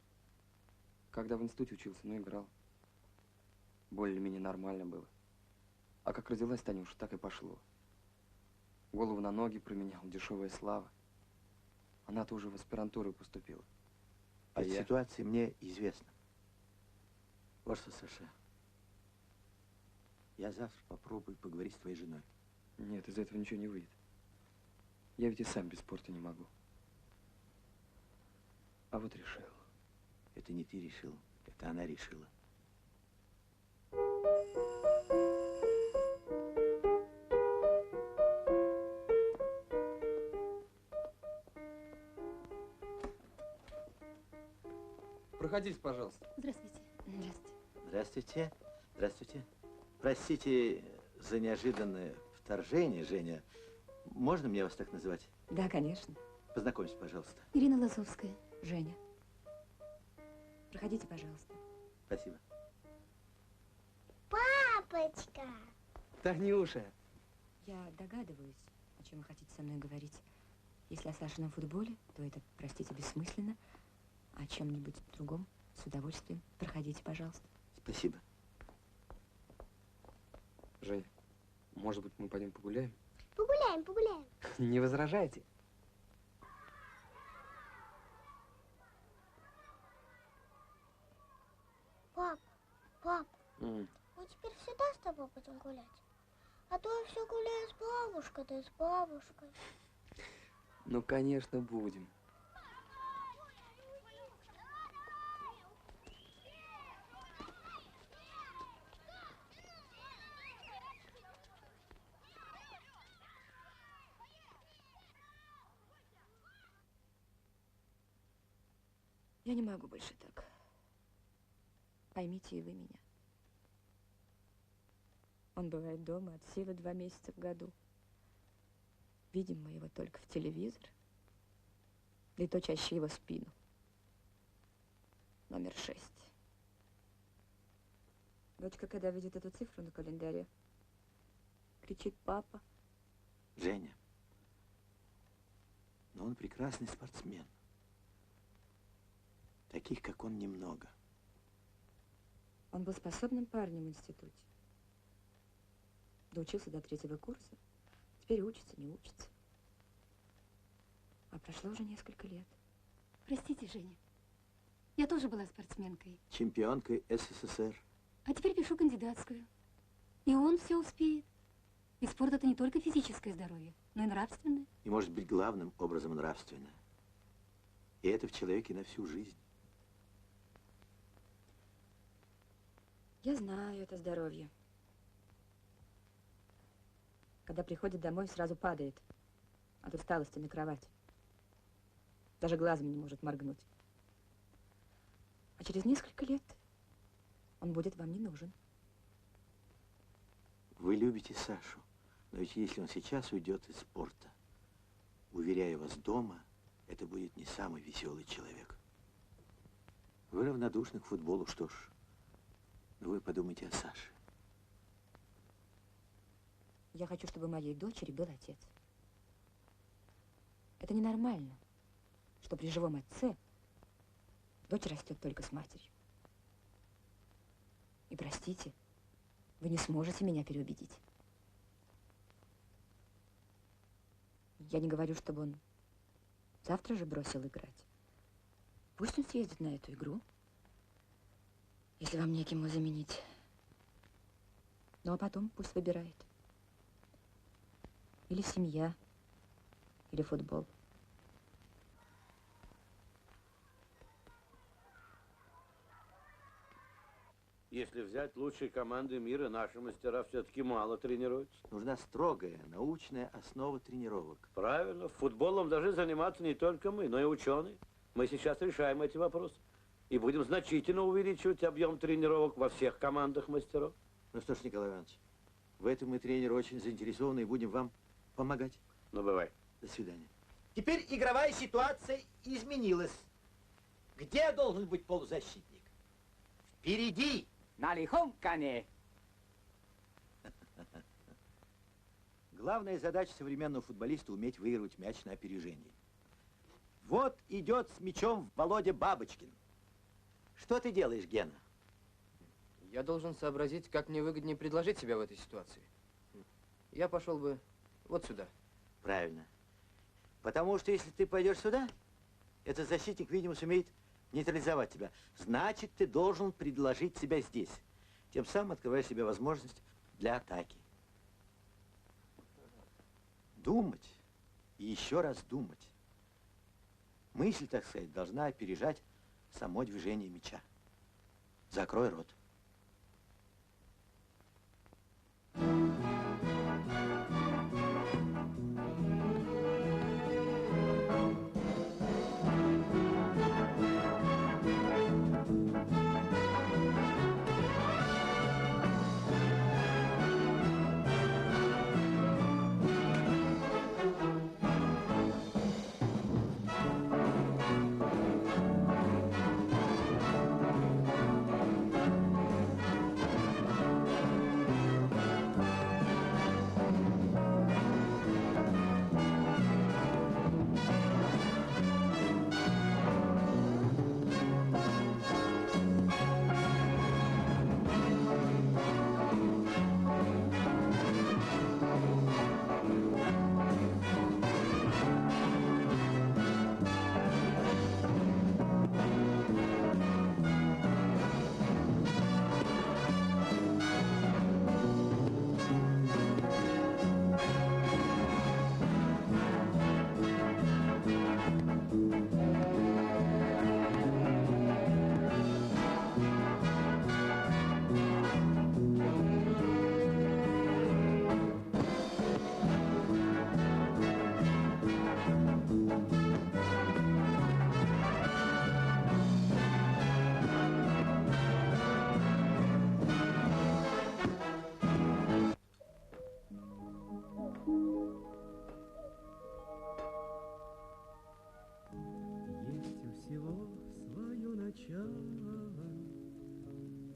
Когда в институте учился, играл. более-менее нормально было. А как родилась Танюша, так и пошло. Голову на ноги променял, дешевая слава. Она-то уже в аспирантуру поступила. А Эта я... ситуация мне известна. Вот что, Саша, я завтра попробую поговорить с твоей женой. Нет, из этого ничего не выйдет. Я ведь и сам без спорта не могу. А вот решил. Это не ты решил, это она решила. Проходите, пожалуйста. Здравствуйте. Здравствуйте. Здравствуйте. Здравствуйте. Простите за неожиданное вторжение, Женя. Можно мне вас так называть? Да, конечно. Познакомьтесь, пожалуйста. Ирина Лазовская. Женя. Проходите, пожалуйста. Спасибо. Папочка! Танюша! Я догадываюсь, о чем вы хотите со мной говорить. Если о Сашином футболе, то это, простите, бессмысленно. О чем-нибудь другом, с удовольствием. Проходите, пожалуйста. Спасибо. Женя, может быть, мы пойдем погуляем? Погуляем, погуляем. Не возражаете? Пап, мы теперь всегда с тобой будем гулять. А то я все гуляю с бабушкой, да с бабушкой. Ну, конечно, будем. Я не могу больше так. Поймите и вы меня. Он бывает дома от силы 2 месяца в году. Видим мы его только в телевизор, да и то чаще его спину. Номер 6. Дочка, когда видит эту цифру на календаре, кричит: папа. Женя, но он прекрасный спортсмен. Таких, как он, немного. Он был способным парнем в институте. Доучился до 3-го курса. Теперь учится, не учится. А прошло уже несколько лет. Простите, Женя. Я тоже была спортсменкой. Чемпионкой СССР. А теперь пишу кандидатскую. И он все успеет. И спорт — это не только физическое здоровье, но и нравственное. И может быть главным образом нравственное. И это в человеке на всю жизнь. Я знаю это здоровье. Когда приходит домой, сразу падает от усталости на кровать. Даже глазом не может моргнуть. А через несколько лет он будет вам не нужен. Вы любите Сашу, но ведь если он сейчас уйдет из спорта, уверяю вас, дома это будет не самый веселый человек. Вы равнодушны к футболу, что ж, но вы подумайте о Саше. Я хочу, чтобы у моей дочери был отец. Это ненормально, что при живом отце дочь растет только с матерью. И простите, вы не сможете меня переубедить. Я не говорю, чтобы он завтра же бросил играть. Пусть он съездит на эту игру, если вам неким его заменить. Ну, а потом пусть выбирает. Или семья, или футбол. Если взять лучшие команды мира, наши мастера все-таки мало тренируются. Нужна строгая научная основа тренировок. Правильно. Футболом должны заниматься не только мы, но и ученые. Мы сейчас решаем эти вопросы. И будем значительно увеличивать объем тренировок во всех командах мастеров. Ну что ж, Николай Иванович, в этом мы, тренеры, очень заинтересованы и будем вам помогать. Ну, бывай. До свидания. Теперь игровая ситуация изменилась. Где должен быть полузащитник? Впереди! На лихом коне! Главная задача современного футболиста — уметь выигрывать мяч на опережении. Вот идет с мячом Володя Бабочкин. Что ты делаешь, Гена? Я должен сообразить, как мне выгоднее предложить себя в этой ситуации. Я пошел бы вот сюда. Правильно. Потому что если ты пойдешь сюда, этот защитник, видимо, сумеет нейтрализовать тебя. Значит, ты должен предложить себя здесь. Тем самым открывая себе возможность для атаки. Думать и еще раз думать. Мысль, так сказать, должна опережать само движение мяча. Закрой рот.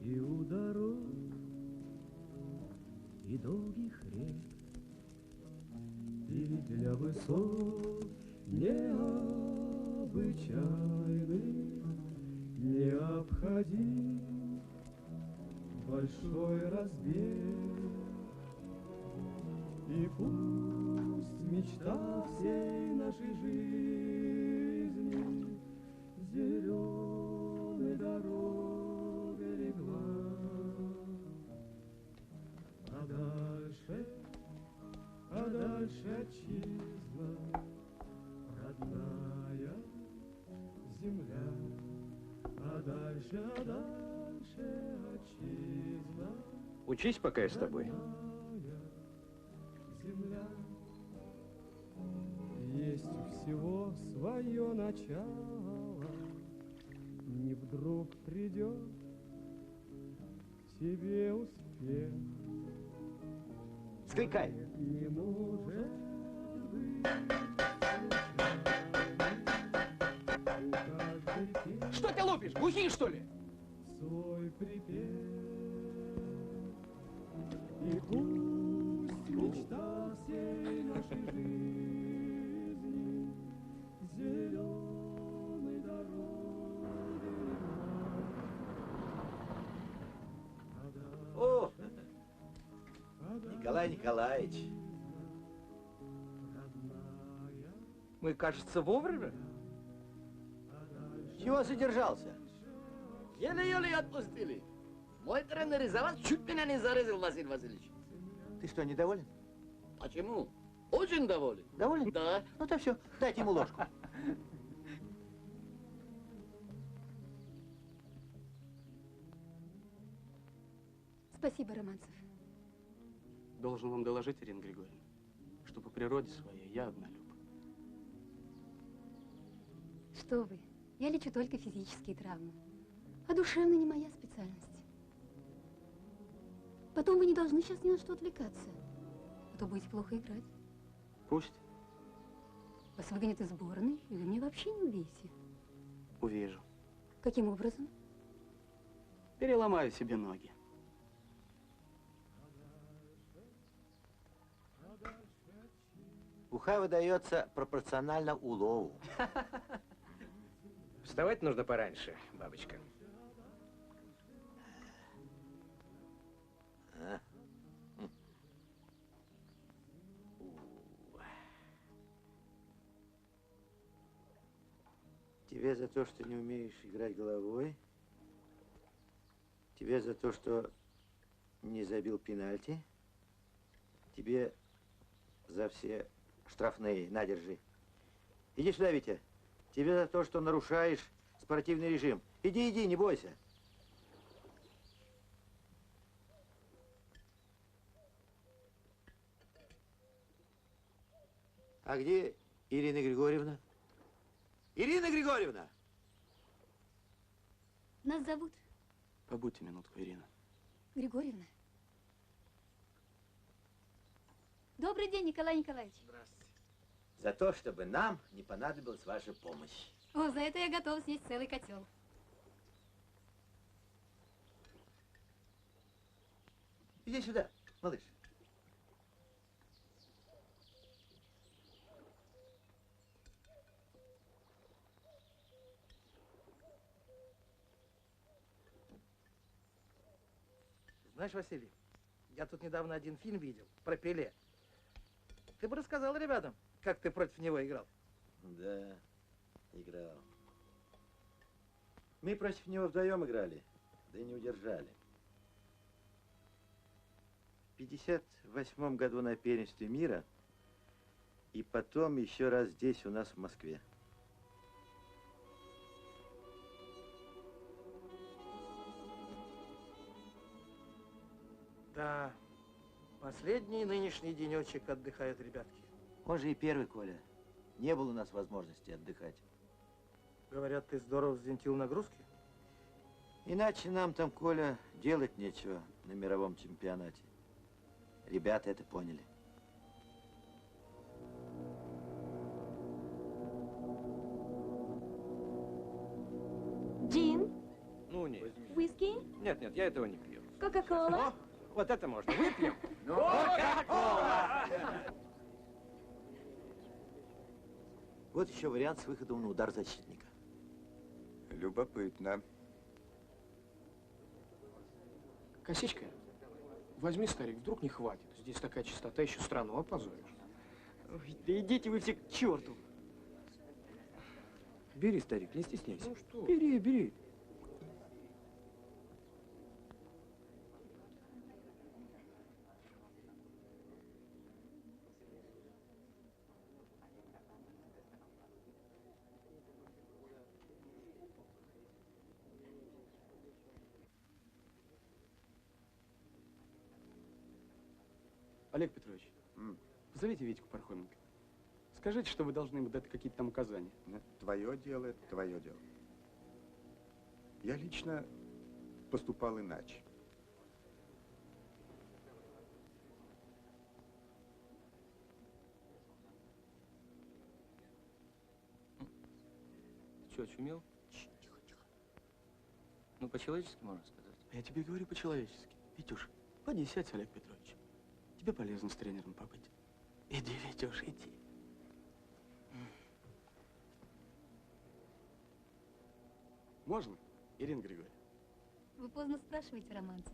И у дорог, и долгих рек, и для высот необычайных необходим большой разбег. И пусть мечта всей нашей жизни зеленой дорогой легла, а дальше отчизна, родная земля, а дальше отчизна. Учись, пока я с тобой. Земля. Есть у всего свое начало, не вдруг придет к тебе успех. Скликай. Не может быть. Что ты лупишь? Глухие, что ли? Свой припев. И пусть мечта всей нашей жизни зеленой дорогой. О, Николай Николаевич. Мы, кажется, вовремя. Чего задержался? Еле-еле отпустили. Мой тренер из-за вас чуть меня не зарезал, Василий Васильевич. Ты что, недоволен? Почему? Очень доволен. Доволен? Да. Ну то все, дайте ему ложку. Спасибо, Романцев. Должен вам доложить, Ирина Григорьевна, что по природе своей я однолюб. Что вы? Я лечу только физические травмы. А душевная не моя специальность. Потом вы не должны сейчас ни на что отвлекаться. А то будете плохо играть. Пусть. Вас выгонят из сборной, и вы меня вообще не увидите. Увижу. Каким образом? Переломаю себе ноги. Уха выдается пропорционально улову. Вставать нужно пораньше, бабочка. Тебе за то, что не умеешь играть головой. Тебе за то, что не забил пенальти. Тебе за все штрафные. На, держи. Иди сюда, Витя. Тебе за то, что нарушаешь спортивный режим. Иди, иди, не бойся. А где Ирина Григорьевна? Ирина Григорьевна! Нас зовут Побудьте минутку, Ирина. Григорьевна. Добрый день, Николай Николаевич. Здравствуйте. За то, чтобы нам не понадобилась ваша помощь. О, за это я готов съесть целый котел. Иди сюда, малыш. Знаешь, Василий, я тут недавно один фильм видел про Пеле. Ты бы рассказал ребятам, как ты против него играл. Да, играл. Мы против него вдвоем играли, да и не удержали. В 58 году на первенстве мира и потом еще раз здесь у нас в Москве. Да, последний нынешний денечек отдыхают ребятки. Он же и первый, Коля. Не было у нас возможности отдыхать. Говорят, ты здорово взвинтил нагрузки? Иначе нам там, Коля, делать нечего на мировом чемпионате. Ребята это поняли. Джин? Ну, нет. Виски? Нет, нет, я этого не пью. Кока-кола? Вот это можно. Выпьем. Вот еще вариант с выходом на удар защитника. Любопытно. Косичка, возьми, старик, вдруг не хватит. Здесь такая чистота, еще страну опозоришь. Ой, да идите вы все к черту. Бери, старик, не стесняйся. Ну что? Бери, бери. Олег Петрович, позовите Витьку Пархоменко. Скажите, что вы должны ему дать какие-то там указания. Твое дело, это твое дело. Я лично поступал иначе. Ты что, очумел? Тихо, тихо. Ну, по-человечески можно сказать. Я тебе говорю по-человечески. Витюш, поди сядь, Олег Петрович. Тебе полезно с тренером побыть. Иди, Витюш, иди. Можно, Ирина Григорьевна? Вы поздно спрашиваете, романцев.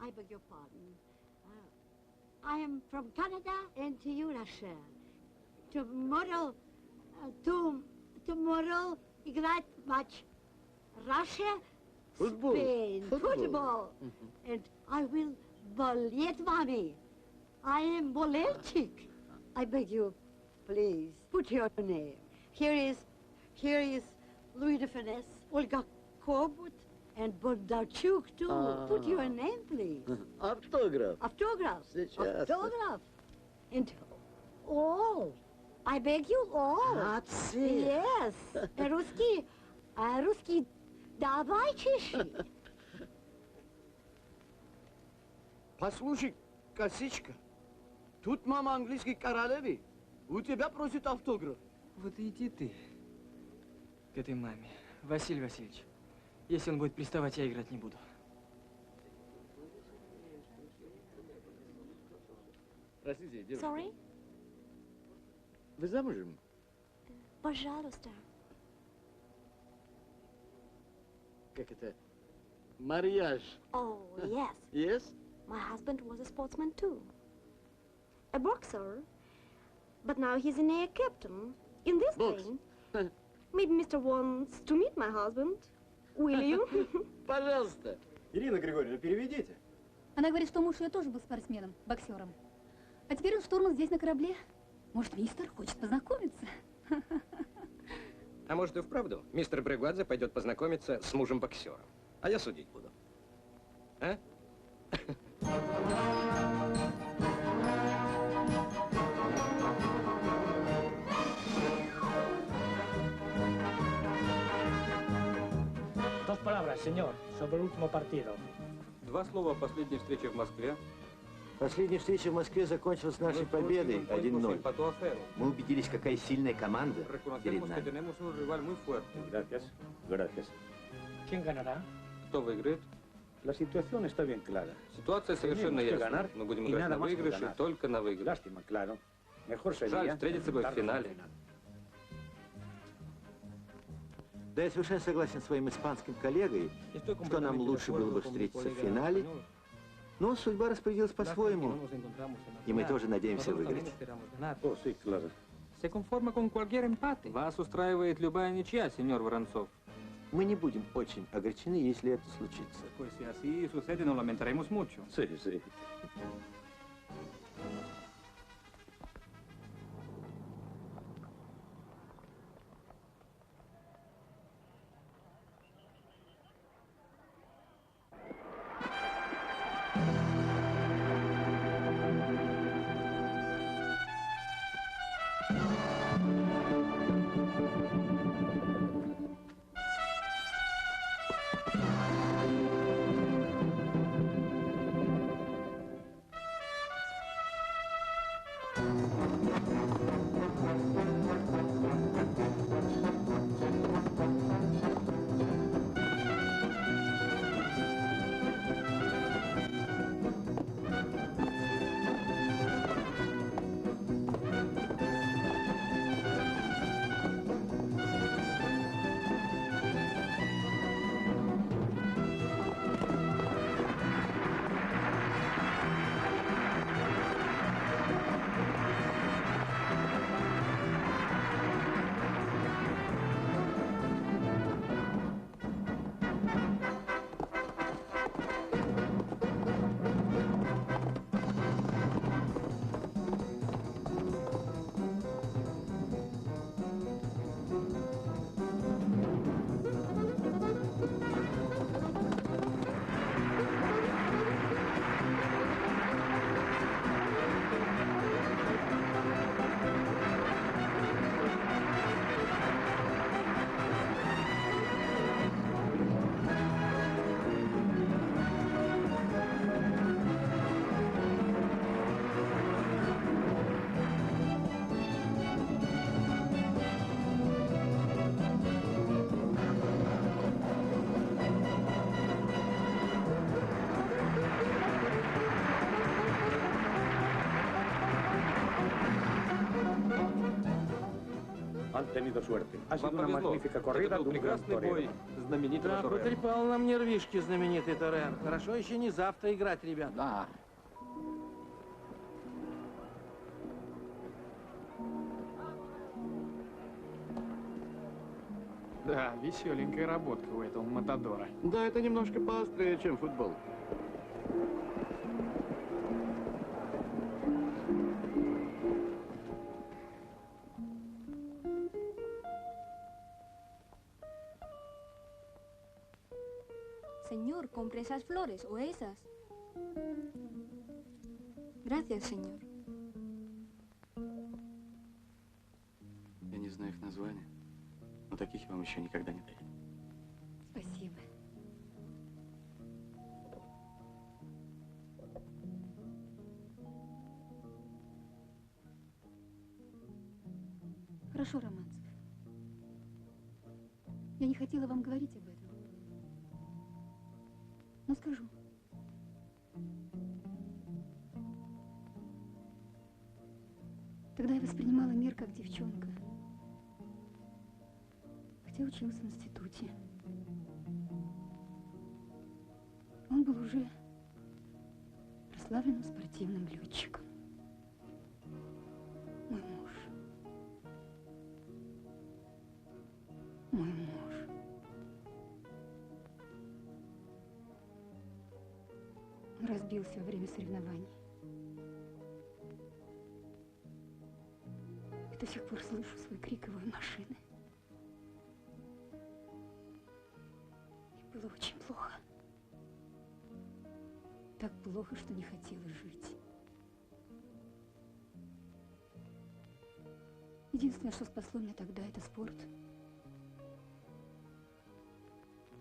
I beg your pardon. I am from Canada and to you, Russia. Tomorrow, tomorrow, играть матч. Russia, Football. Spain, Football. football. And I will bollet mommy. I am bolelchik. I beg you, please, put your name. Here is Louis de Finesse, Olga Korbut, and Bondarchuk too. Put your name, please. Автограф. Autograph. Сейчас. Autograph. And all. I beg you all. That's it. Yes. Русский, давай чеши. Послушай, Косичка, тут мама английской королевы. У тебя просит автограф. Вот и иди ты к этой маме. Василий Васильевич, если он будет приставать, я играть не буду. Простите, девушка. Sorry? Вы замужем? Пожалуйста. Как это? Марьяж. Oh, yes. Yes? My husband was a sportsman too. A boxer But now he's an air captain in this plane. Maybe Mr. wants to meet my husband. Will you? Пожалуйста. Ирина Григорьевна, переведите. Она говорит, что муж ее тоже был спортсменом, боксером. А теперь он штурман здесь на корабле. Может, мистер хочет познакомиться? А может и вправду, мистер Брегвадзе пойдет познакомиться с мужем-боксером. А я судить буду. А? Dos palabras, señor, sobre el último partido. Два слова о последней встрече в Москве. Последняя встреча в Москве закончилась нашей победой 1-0. Мы убедились, какая сильная команда перед нами. Gracias. Gracias. ¿Quién ganará? Кто выиграет? La situación está bien clara. Ситуация совершенно ясна. Мы будем играть на выигрыш и только на выигрыш. Lástima, claro. Mejor sería Жаль, встретиться бы в финале. Да, я совершенно согласен с своим испанским коллегой, что нам лучше было бы встретиться в финале. Но судьба распорядилась по-своему, и мы тоже надеемся выиграть. Se conforma con cualquier empate. Вас устраивает любая ничья, сеньор Воронцов. Мы не будем очень огорчены, если это случится. Pues si así sucede, nos lamentaremos mucho. Sí, sí. Han tenido suerte. Ha sido una magnífica corrida de un gran torero. Да, потрепал нам нервишки знаменитый Торен. Хорошо еще не завтра играть, ребят. Да. Да, веселенькая работка у этого Матадора. Да, это немножко поострее, чем футбол. Señor, compre esas flores o esas. Gracias, señor. Я не знаю их названия, но таких я вам еще никогда не дарил. Спасибо. Хорошо, Романцев. Я не хотела вам говорить об этом. Но скажу. Тогда я воспринимала мир как девчонка. Хотя училась в институте. Он был уже прославленным спортивным летчиком. Мой муж. Мой муж. Он разбился во время соревнований. И до сих пор слышу свой крик его машины. И было очень плохо. Так плохо, что не хотела жить. Единственное, что спасло меня тогда, это спорт.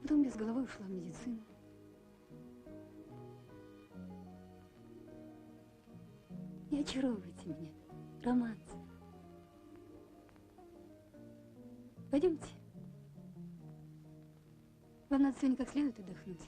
Потом я с головой ушла в медицину. Не очаровывайте меня, романс. Пойдемте. Вам надо сегодня как следует отдохнуть.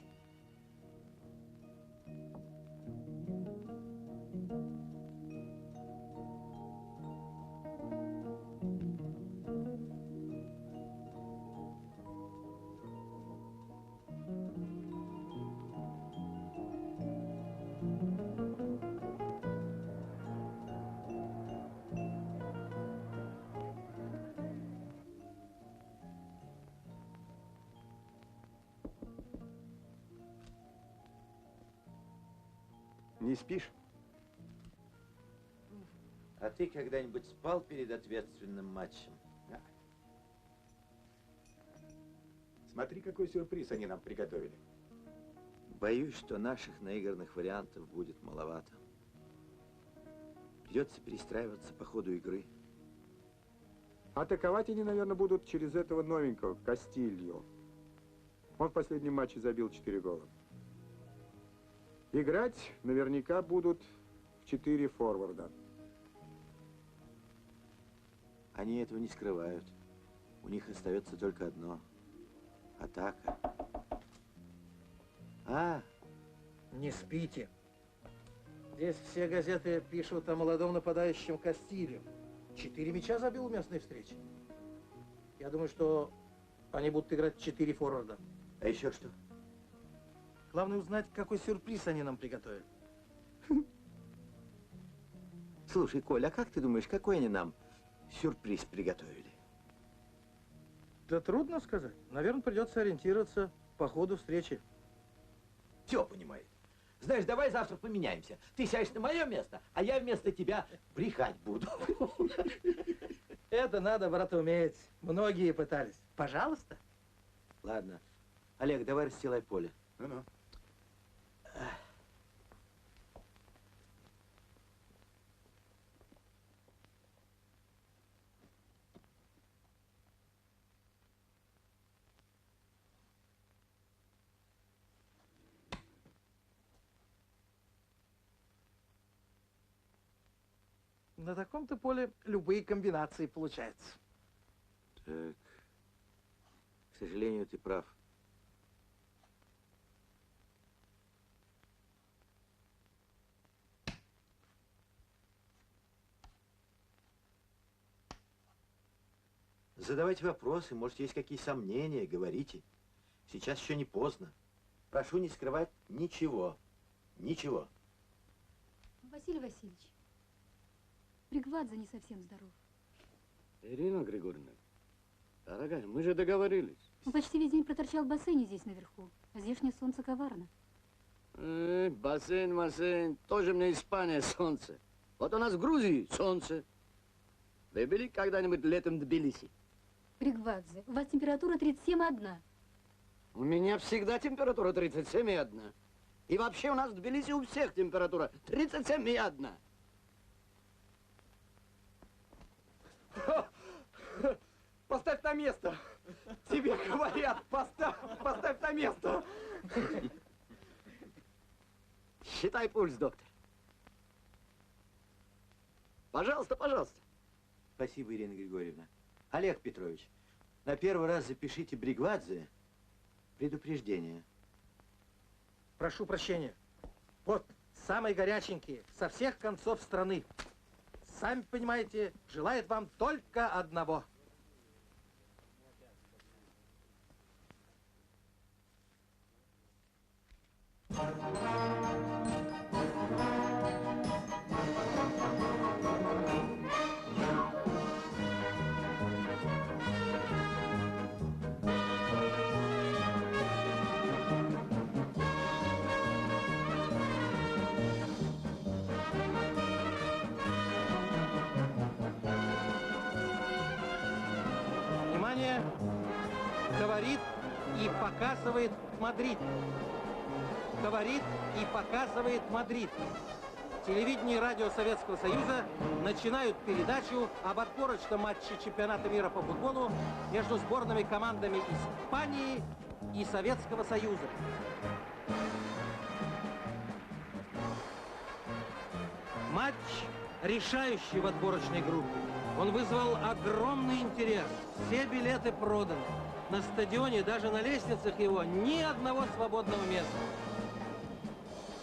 Не спишь? А ты когда-нибудь спал перед ответственным матчем? Да. Смотри, какой сюрприз они нам приготовили. Боюсь, что наших наигранных вариантов будет маловато. Придется перестраиваться по ходу игры. Атаковать они, наверное, будут через этого новенького, Кастильо. Он в последнем матче забил 4 гола. Играть наверняка будут в 4 форварда. Они этого не скрывают. У них остается только одно – атака. Не спите. Здесь все газеты пишут о молодом нападающем Кастильо. 4 мяча забил в местной встрече. Я думаю, что они будут играть 4 форварда. А еще что? Главное узнать, какой сюрприз они нам приготовили. Слушай, Коля, а как ты думаешь, какой они нам сюрприз приготовили? Да трудно сказать. Наверное, придется ориентироваться по ходу встречи. Все понимает. Знаешь, давай завтра поменяемся. Ты сядешь на мое место, а я вместо тебя брехать буду. Это надо, брат, уметь. Многие пытались. Пожалуйста. Ладно. Олег, давай расстилай поле. Ну-ну. На таком-то поле любые комбинации получаются. Так. К сожалению, ты прав. Задавайте вопросы, может, есть какие сомнения, говорите. Сейчас еще не поздно. Прошу не скрывать ничего. Ничего. Василий Васильевич, Бригвадзе не совсем здоров. Ирина Григорьевна, дорогая, мы же договорились. Он почти весь день проторчал в бассейне здесь наверху. А здешнее солнце коварно. Бассейн, тоже мне Испания солнце. Вот у нас в Грузии солнце. Вы были когда-нибудь летом в Тбилиси? Бригвадзе, у вас температура 37,1. У меня всегда температура 37,1. И вообще у нас в Тбилиси у всех температура 37,1. Поставь на место. Тебе говорят, поставь на место. Считай пульс, доктор. Пожалуйста, пожалуйста. Спасибо, Ирина Григорьевна. Олег Петрович, на первый раз запишите Бригвадзе предупреждение. Прошу прощения. Вот, самые горяченькие, со всех концов страны. Сами понимаете, желает вам только одного. Внимание! Говорит и показывает Мадрид. Говорит и показывает Мадрид. Телевидение и радио Советского Союза начинают передачу об отборочном матче чемпионата мира по футболу между сборными командами Испании и Советского Союза. Матч решающий в отборочной группе. Он вызвал огромный интерес. Все билеты проданы. На стадионе, даже на лестницах его, ни одного свободного места.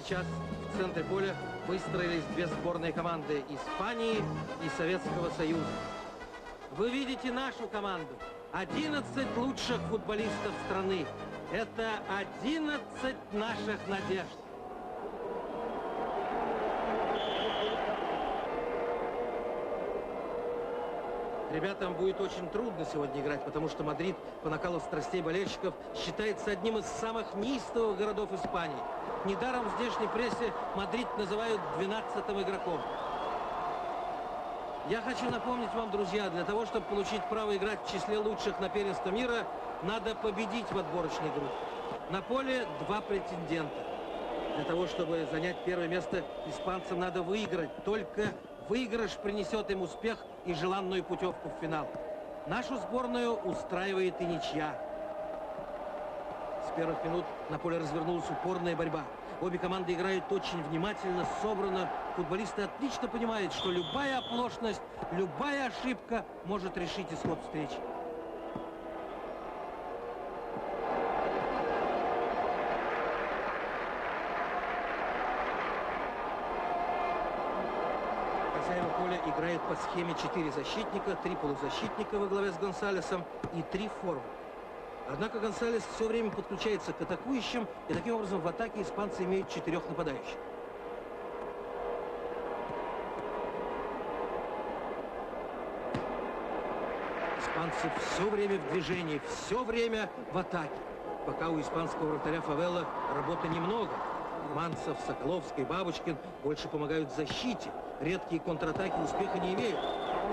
Сейчас в центре поля выстроились две сборные команды Испании и Советского Союза. Вы видите нашу команду. 11 лучших футболистов страны. Это 11 наших надежд. Ребятам будет очень трудно сегодня играть, потому что Мадрид по накалу страстей болельщиков считается одним из самых неистовых городов Испании. Недаром в здешней прессе Мадрид называют 12-м игроком. Я хочу напомнить вам, друзья, для того, чтобы получить право играть в числе лучших на первенство мира, надо победить в отборочной группе. На поле два претендента. Для того, чтобы занять первое место, испанцам надо выиграть. Только выигрыш принесет им успех и желанную путевку в финал. Нашу сборную устраивает и ничья. С первых минут на поле развернулась упорная борьба. Обе команды играют очень внимательно, собрано. Футболисты отлично понимают, что любая оплошность, любая ошибка может решить исход встречи. Хозяева поля играют по схеме 4 защитника, 3 полузащитника во главе с Гонсалесом и 3 форварда. Однако Гонсалес все время подключается к атакующим, и таким образом в атаке испанцы имеют 4 нападающих. Испанцы все время в движении, все время в атаке. Пока у испанского вратаря Фавелла работы немного. Манцев, Соколовский, Бабочкин больше помогают в защите. Редкие контратаки успеха не имеют.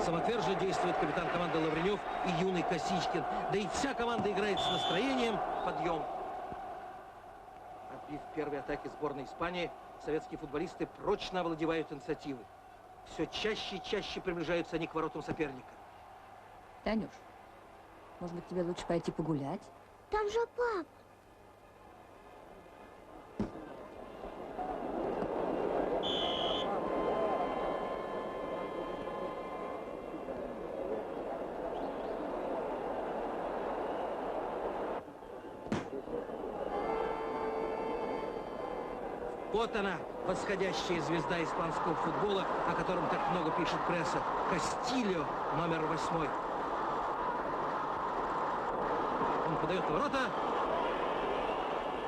Самотверженно действует капитан команды Лавренев и юный Косичкин. Да и вся команда играет с настроением. Подъем. Отбив первые атаки сборной Испании, советские футболисты прочно овладевают инициативой. Все чаще и чаще приближаются они к воротам соперника. Танюш, может быть, тебе лучше пойти погулять? Там же папа. Вот она, восходящая звезда испанского футбола, о котором так много пишет пресса. Кастильо, номер 8. Он подает в ворота.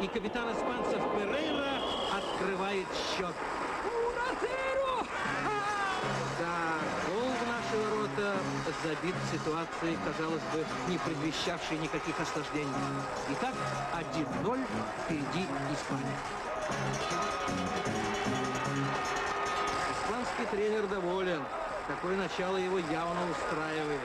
И капитан испанцев Перейра открывает счет. Да, гол в наши ворота забит в ситуации, казалось бы, не предвещавшей никаких осложнений. Итак, 1-0, впереди Испания. Испанский тренер доволен. Такое начало его явно устраивает.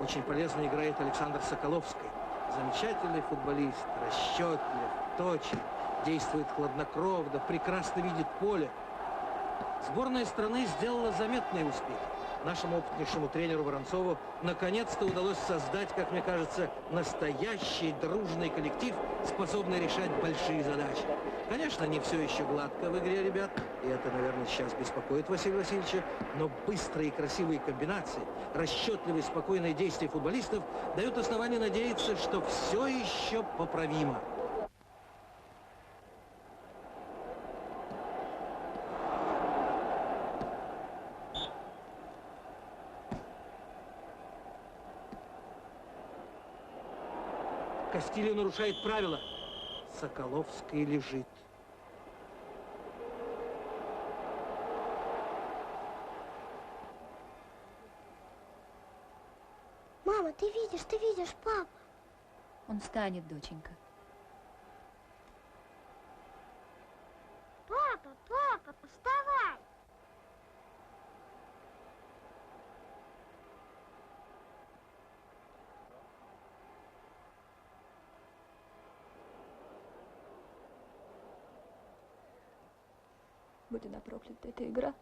Очень полезно играет Александр Соколовский. Замечательный футболист, расчетлив, точен, действует хладнокровно, прекрасно видит поле. Сборная страны сделала заметные успехи. нашему опытнейшему тренеру Воронцову наконец-то удалось создать, как мне кажется, настоящий дружный коллектив, способный решать большие задачи. Конечно, не все еще гладко в игре, ребят, и это, наверное, сейчас беспокоит Василия Васильевича, но быстрые и красивые комбинации, расчетливые и спокойные действия футболистов дают основание надеяться, что все еще поправимо. Кастильо нарушает правила. Соколовская лежит. Мама, ты видишь, папа. Он встанет, доченька. Папа, вставай. Будь она проклята, эта игра.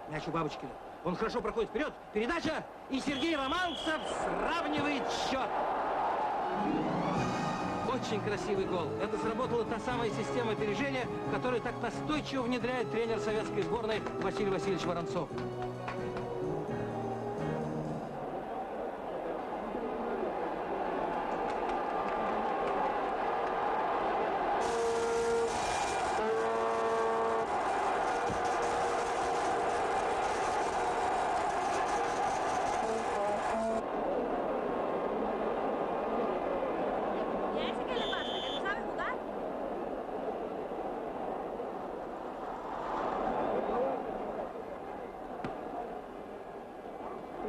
Мяч у Бабочкина. Он хорошо проходит вперед. Передача. И Сергей Романцев сравнивает счет. Очень красивый гол. Это сработала та самая система опережения, которую так настойчиво внедряет тренер советской сборной Василий Васильевич Воронцов.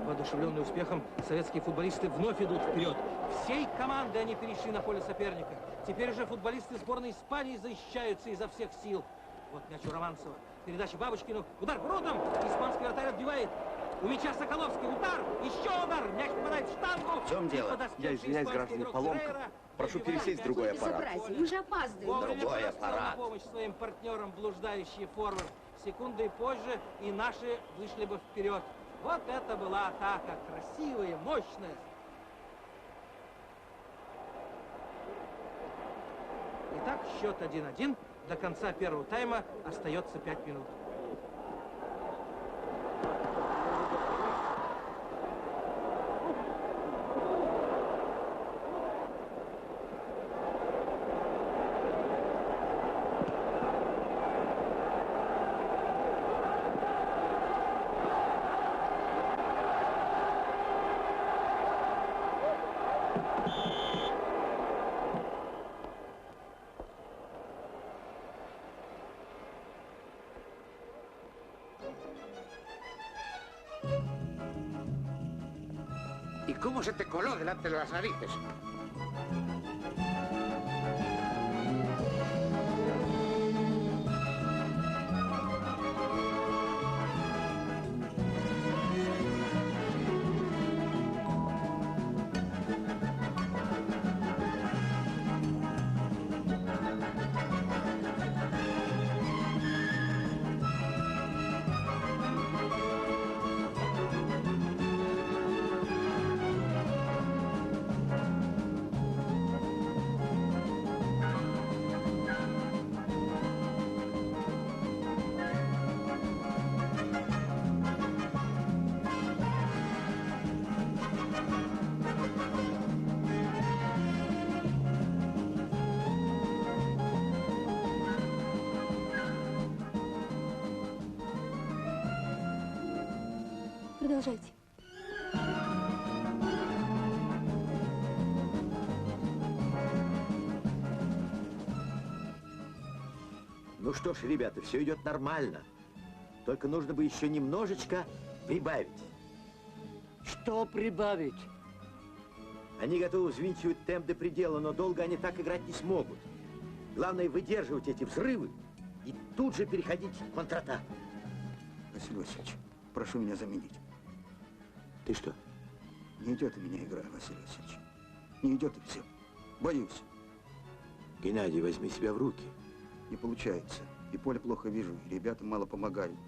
Воодушевленные успехом, советские футболисты вновь идут вперед. Всей командой они перешли на поле соперника. Теперь уже футболисты сборной Испании защищаются изо всех сил. Вот мяч у Романцева. Передача Бабочкину. Удар воротом. Испанский вратарь отбивает. У мяча Соколовский. Удар. Еще удар. Мяч попадает в штангу. В чем дело? Я извиняюсь, граждане, поломка. Прошу пересесть в другой аппарат. Мы же опаздываем. Другой аппарат. На помощь своим партнерам блуждающий форвард. Секундой позже и наши вышли бы вперед. Вот это была атака. Красивая, мощная. Итак, счет 1-1. До конца первого тайма остается 5 минут. ¿Y cómo se te coló delante de las narices? Продолжайте. Ну что ж, ребята, все идет нормально. Только нужно бы еще немножечко прибавить. Что прибавить? Они готовы взвинчивать темп до предела, но долго они так играть не смогут. Главное выдерживать эти взрывы и тут же переходить в контратаку. Василий Васильевич, прошу меня заменить. Ты что? Не идет у меня игра, Василий Васильевич. Не идет и все. Боюсь. Геннадий, возьми себя в руки. Не получается. И поле плохо вижу, и ребята мало помогают.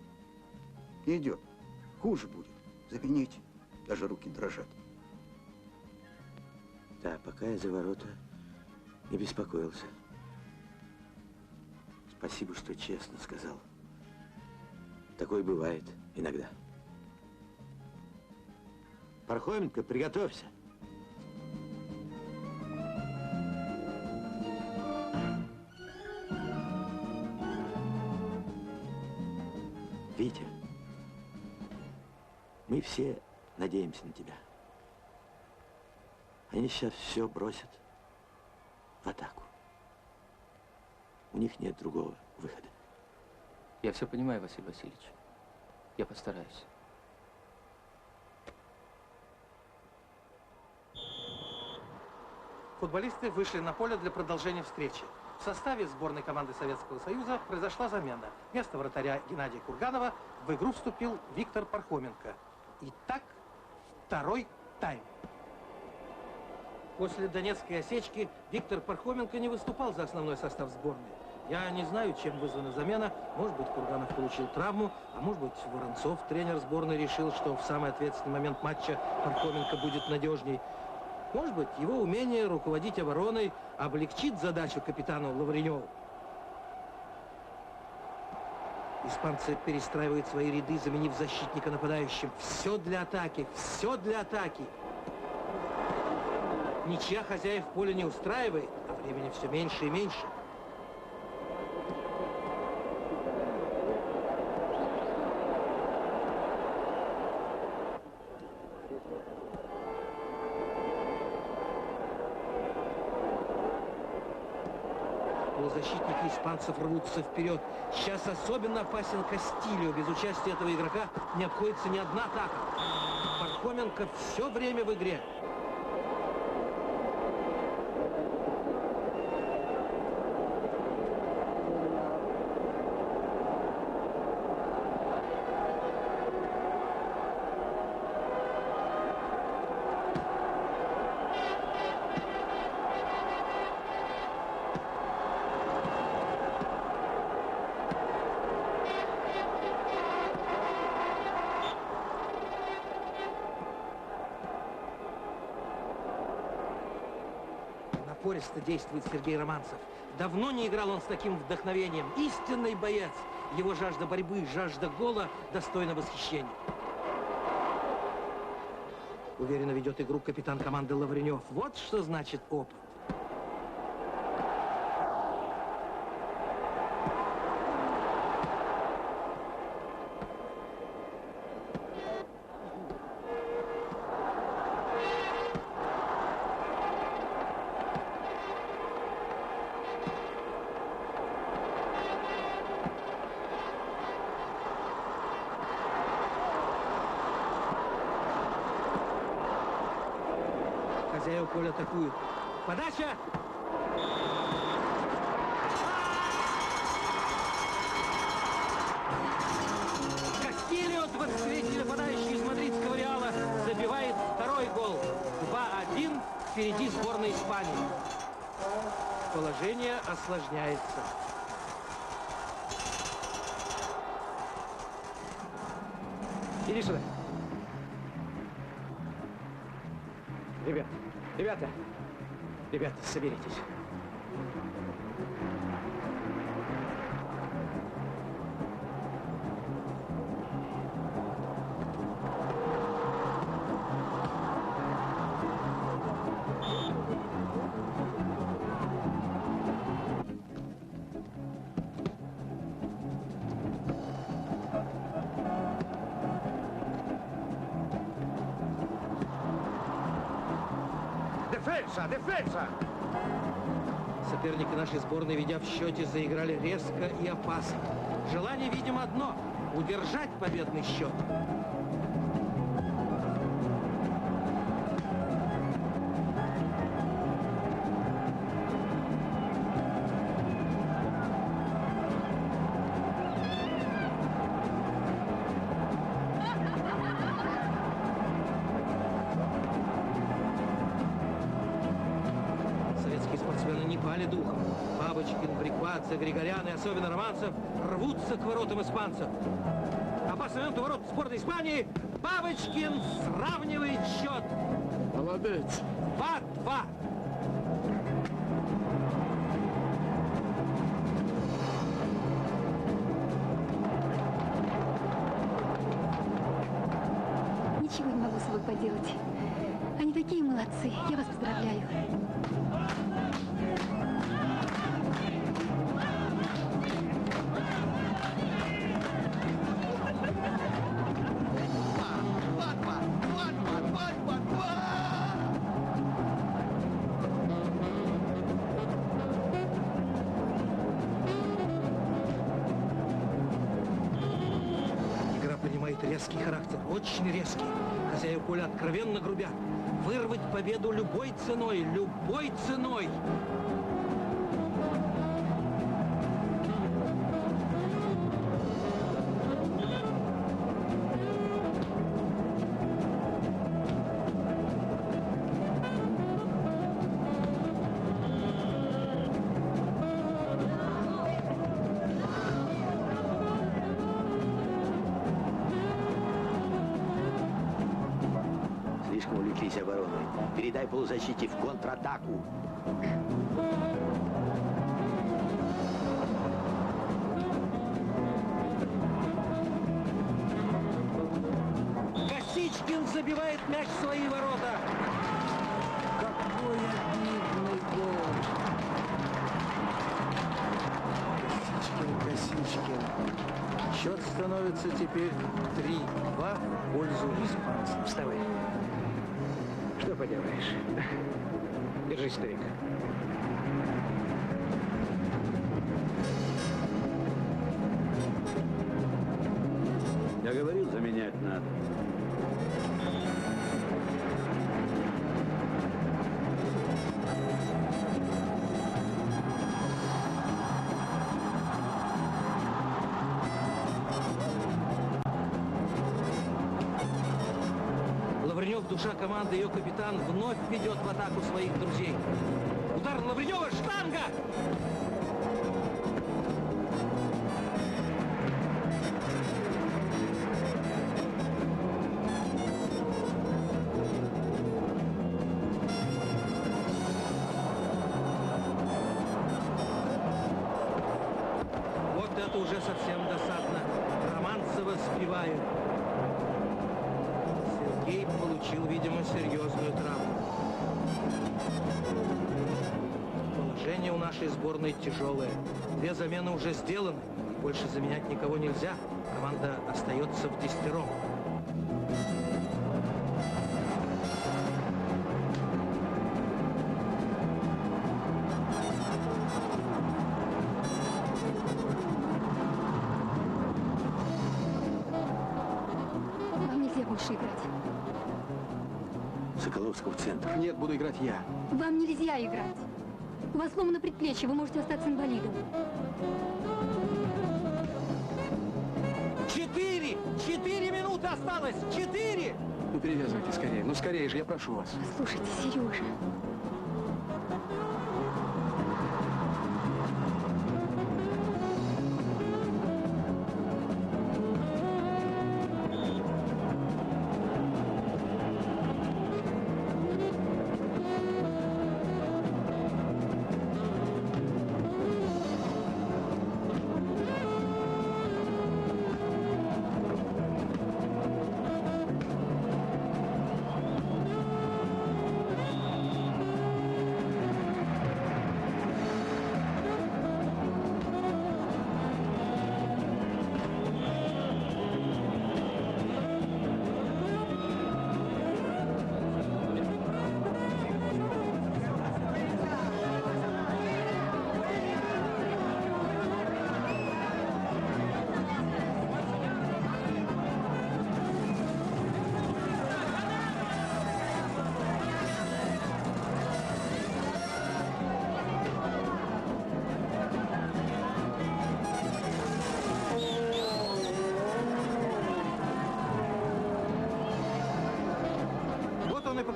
Не идет. Хуже будет. Замените. Даже руки дрожат. Да, пока я за ворота не беспокоился. Спасибо, что честно сказал. Такое бывает иногда. Пархоменко, приготовься. Витя, мы все надеемся на тебя. Они сейчас все бросят в атаку. У них нет другого выхода. Я все понимаю, Василий Васильевич. Я постараюсь. Футболисты вышли на поле для продолжения встречи. В составе сборной команды Советского Союза произошла замена. Вместо вратаря Геннадия Курганова в игру вступил Виктор Пархоменко. Итак, второй тайм. После донецкой осечки Виктор Пархоменко не выступал за основной состав сборной. Я не знаю, чем вызвана замена. Может быть, Курганов получил травму, а может быть, Воронцов, тренер сборной, решил, что в самый ответственный момент матча Пархоменко будет надежней. Может быть, его умение руководить обороной облегчит задачу капитану Лавреневу. Испанцы перестраивают свои ряды, заменив защитника нападающим. Все для атаки, все для атаки. Ничья хозяев поля не устраивает, а времени все меньше и меньше. Полузащитники испанцев рвутся вперед. Сейчас особенно опасен Кастильо. Без участия этого игрока не обходится ни одна атака. Пархоменко все время в игре. Напористо действует Сергей Романцев. Давно не играл он с таким вдохновением. Истинный боец. Его жажда борьбы, жажда гола достойна восхищения. Уверенно ведет игру капитан команды Лавренев. Вот что значит опыт. Хозяева поля атакуют. Подача! Кастильо, 23-й нападающий из мадридского Реала, забивает второй гол. 2-1 впереди сборной Испании. Положение осложняется. Иди сюда. Ребята, соберитесь. Дефенса! Соперники нашей сборной, ведя в счете, заиграли резко и опасно. Желание, видимо, одно – удержать победный счет. пали духом. Бабочкин, Бриквадзе, Григорян и особенно Романцев рвутся к воротам испанцев. Опасный момент у ворот сборной Испании. Бабочкин сравнивает счет. Молодец. 2-2. Ничего не могу с собой поделать. Они такие молодцы. Я вас поздравляю. Игра принимает резкий характер, очень резкий. Хозяева поля откровенно грубят. Вырвать победу любой ценой, любой ценой. Слишком увлеклись обороной. Передай полузащите в контратаку. Косичкин забивает мяч в свои ворота. Какой обидный гол. Косичкин. Счет становится теперь 3-2 в пользу испанцев. Вставай. Что поделаешь? Держись, старик. Я говорил, заменять надо. Лавренев, душа команды, ее капитан, вновь ведет в атаку своих друзей. Удар Лавренева, штанга! Вот это уже совсем досадно. Романцева сбивают. Сергей получил, видимо, серьезную травму. Положение у нашей сборной тяжелое. 2 замены уже сделаны. Больше заменять никого нельзя. Команда остается в 10. Вам нельзя больше играть. Соколовского в центр. Нет, буду играть я. Вам нельзя играть. У вас сломано предплечье, вы можете остаться инвалидом. 4 минуты осталось! 4! Ну, перевязывайте скорее. Ну, скорее же, я прошу вас. Слушайте, Сережа.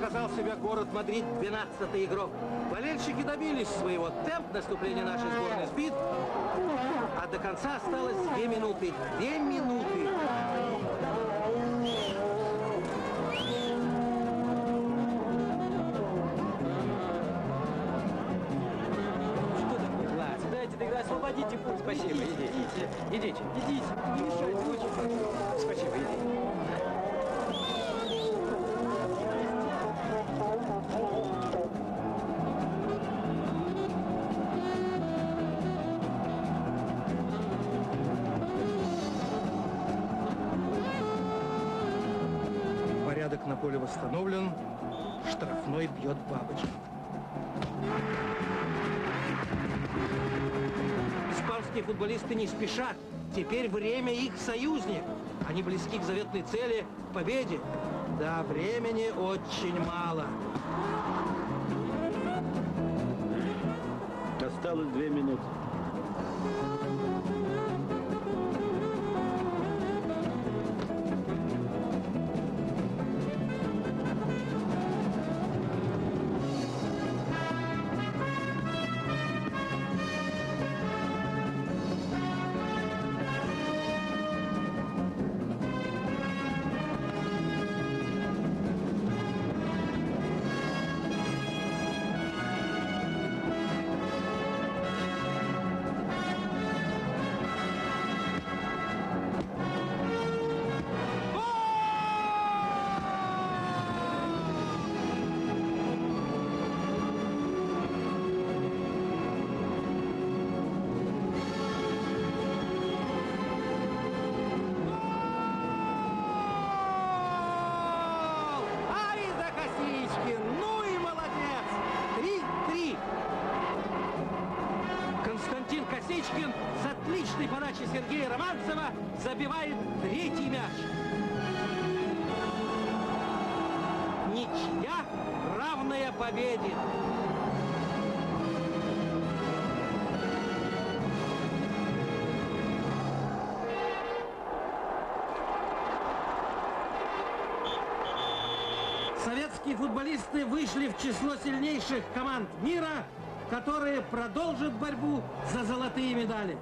показал себя город Мадрид, 12-й игрок. Болельщики добились своего. Темп наступления нашей сборной сбит. А до конца осталось 2 минуты. 2 минуты. Освободите путь. Спасибо, идите. Идите. Идите. Не мешайте, очень. Спасибо, идите. Порядок на поле восстановлен. Штрафной бьет Бабочка. Испанские футболисты не спешат. Теперь время их союзник. Они близки к заветной цели, к победе. Да, времени очень мало. Осталось 2 минуты. Косичкин с отличной подачи Сергея Романцева забивает 3-й мяч. Ничья, равная победе. Советские футболисты вышли в число сильнейших команд мира, которые продолжат борьбу за золотые медали.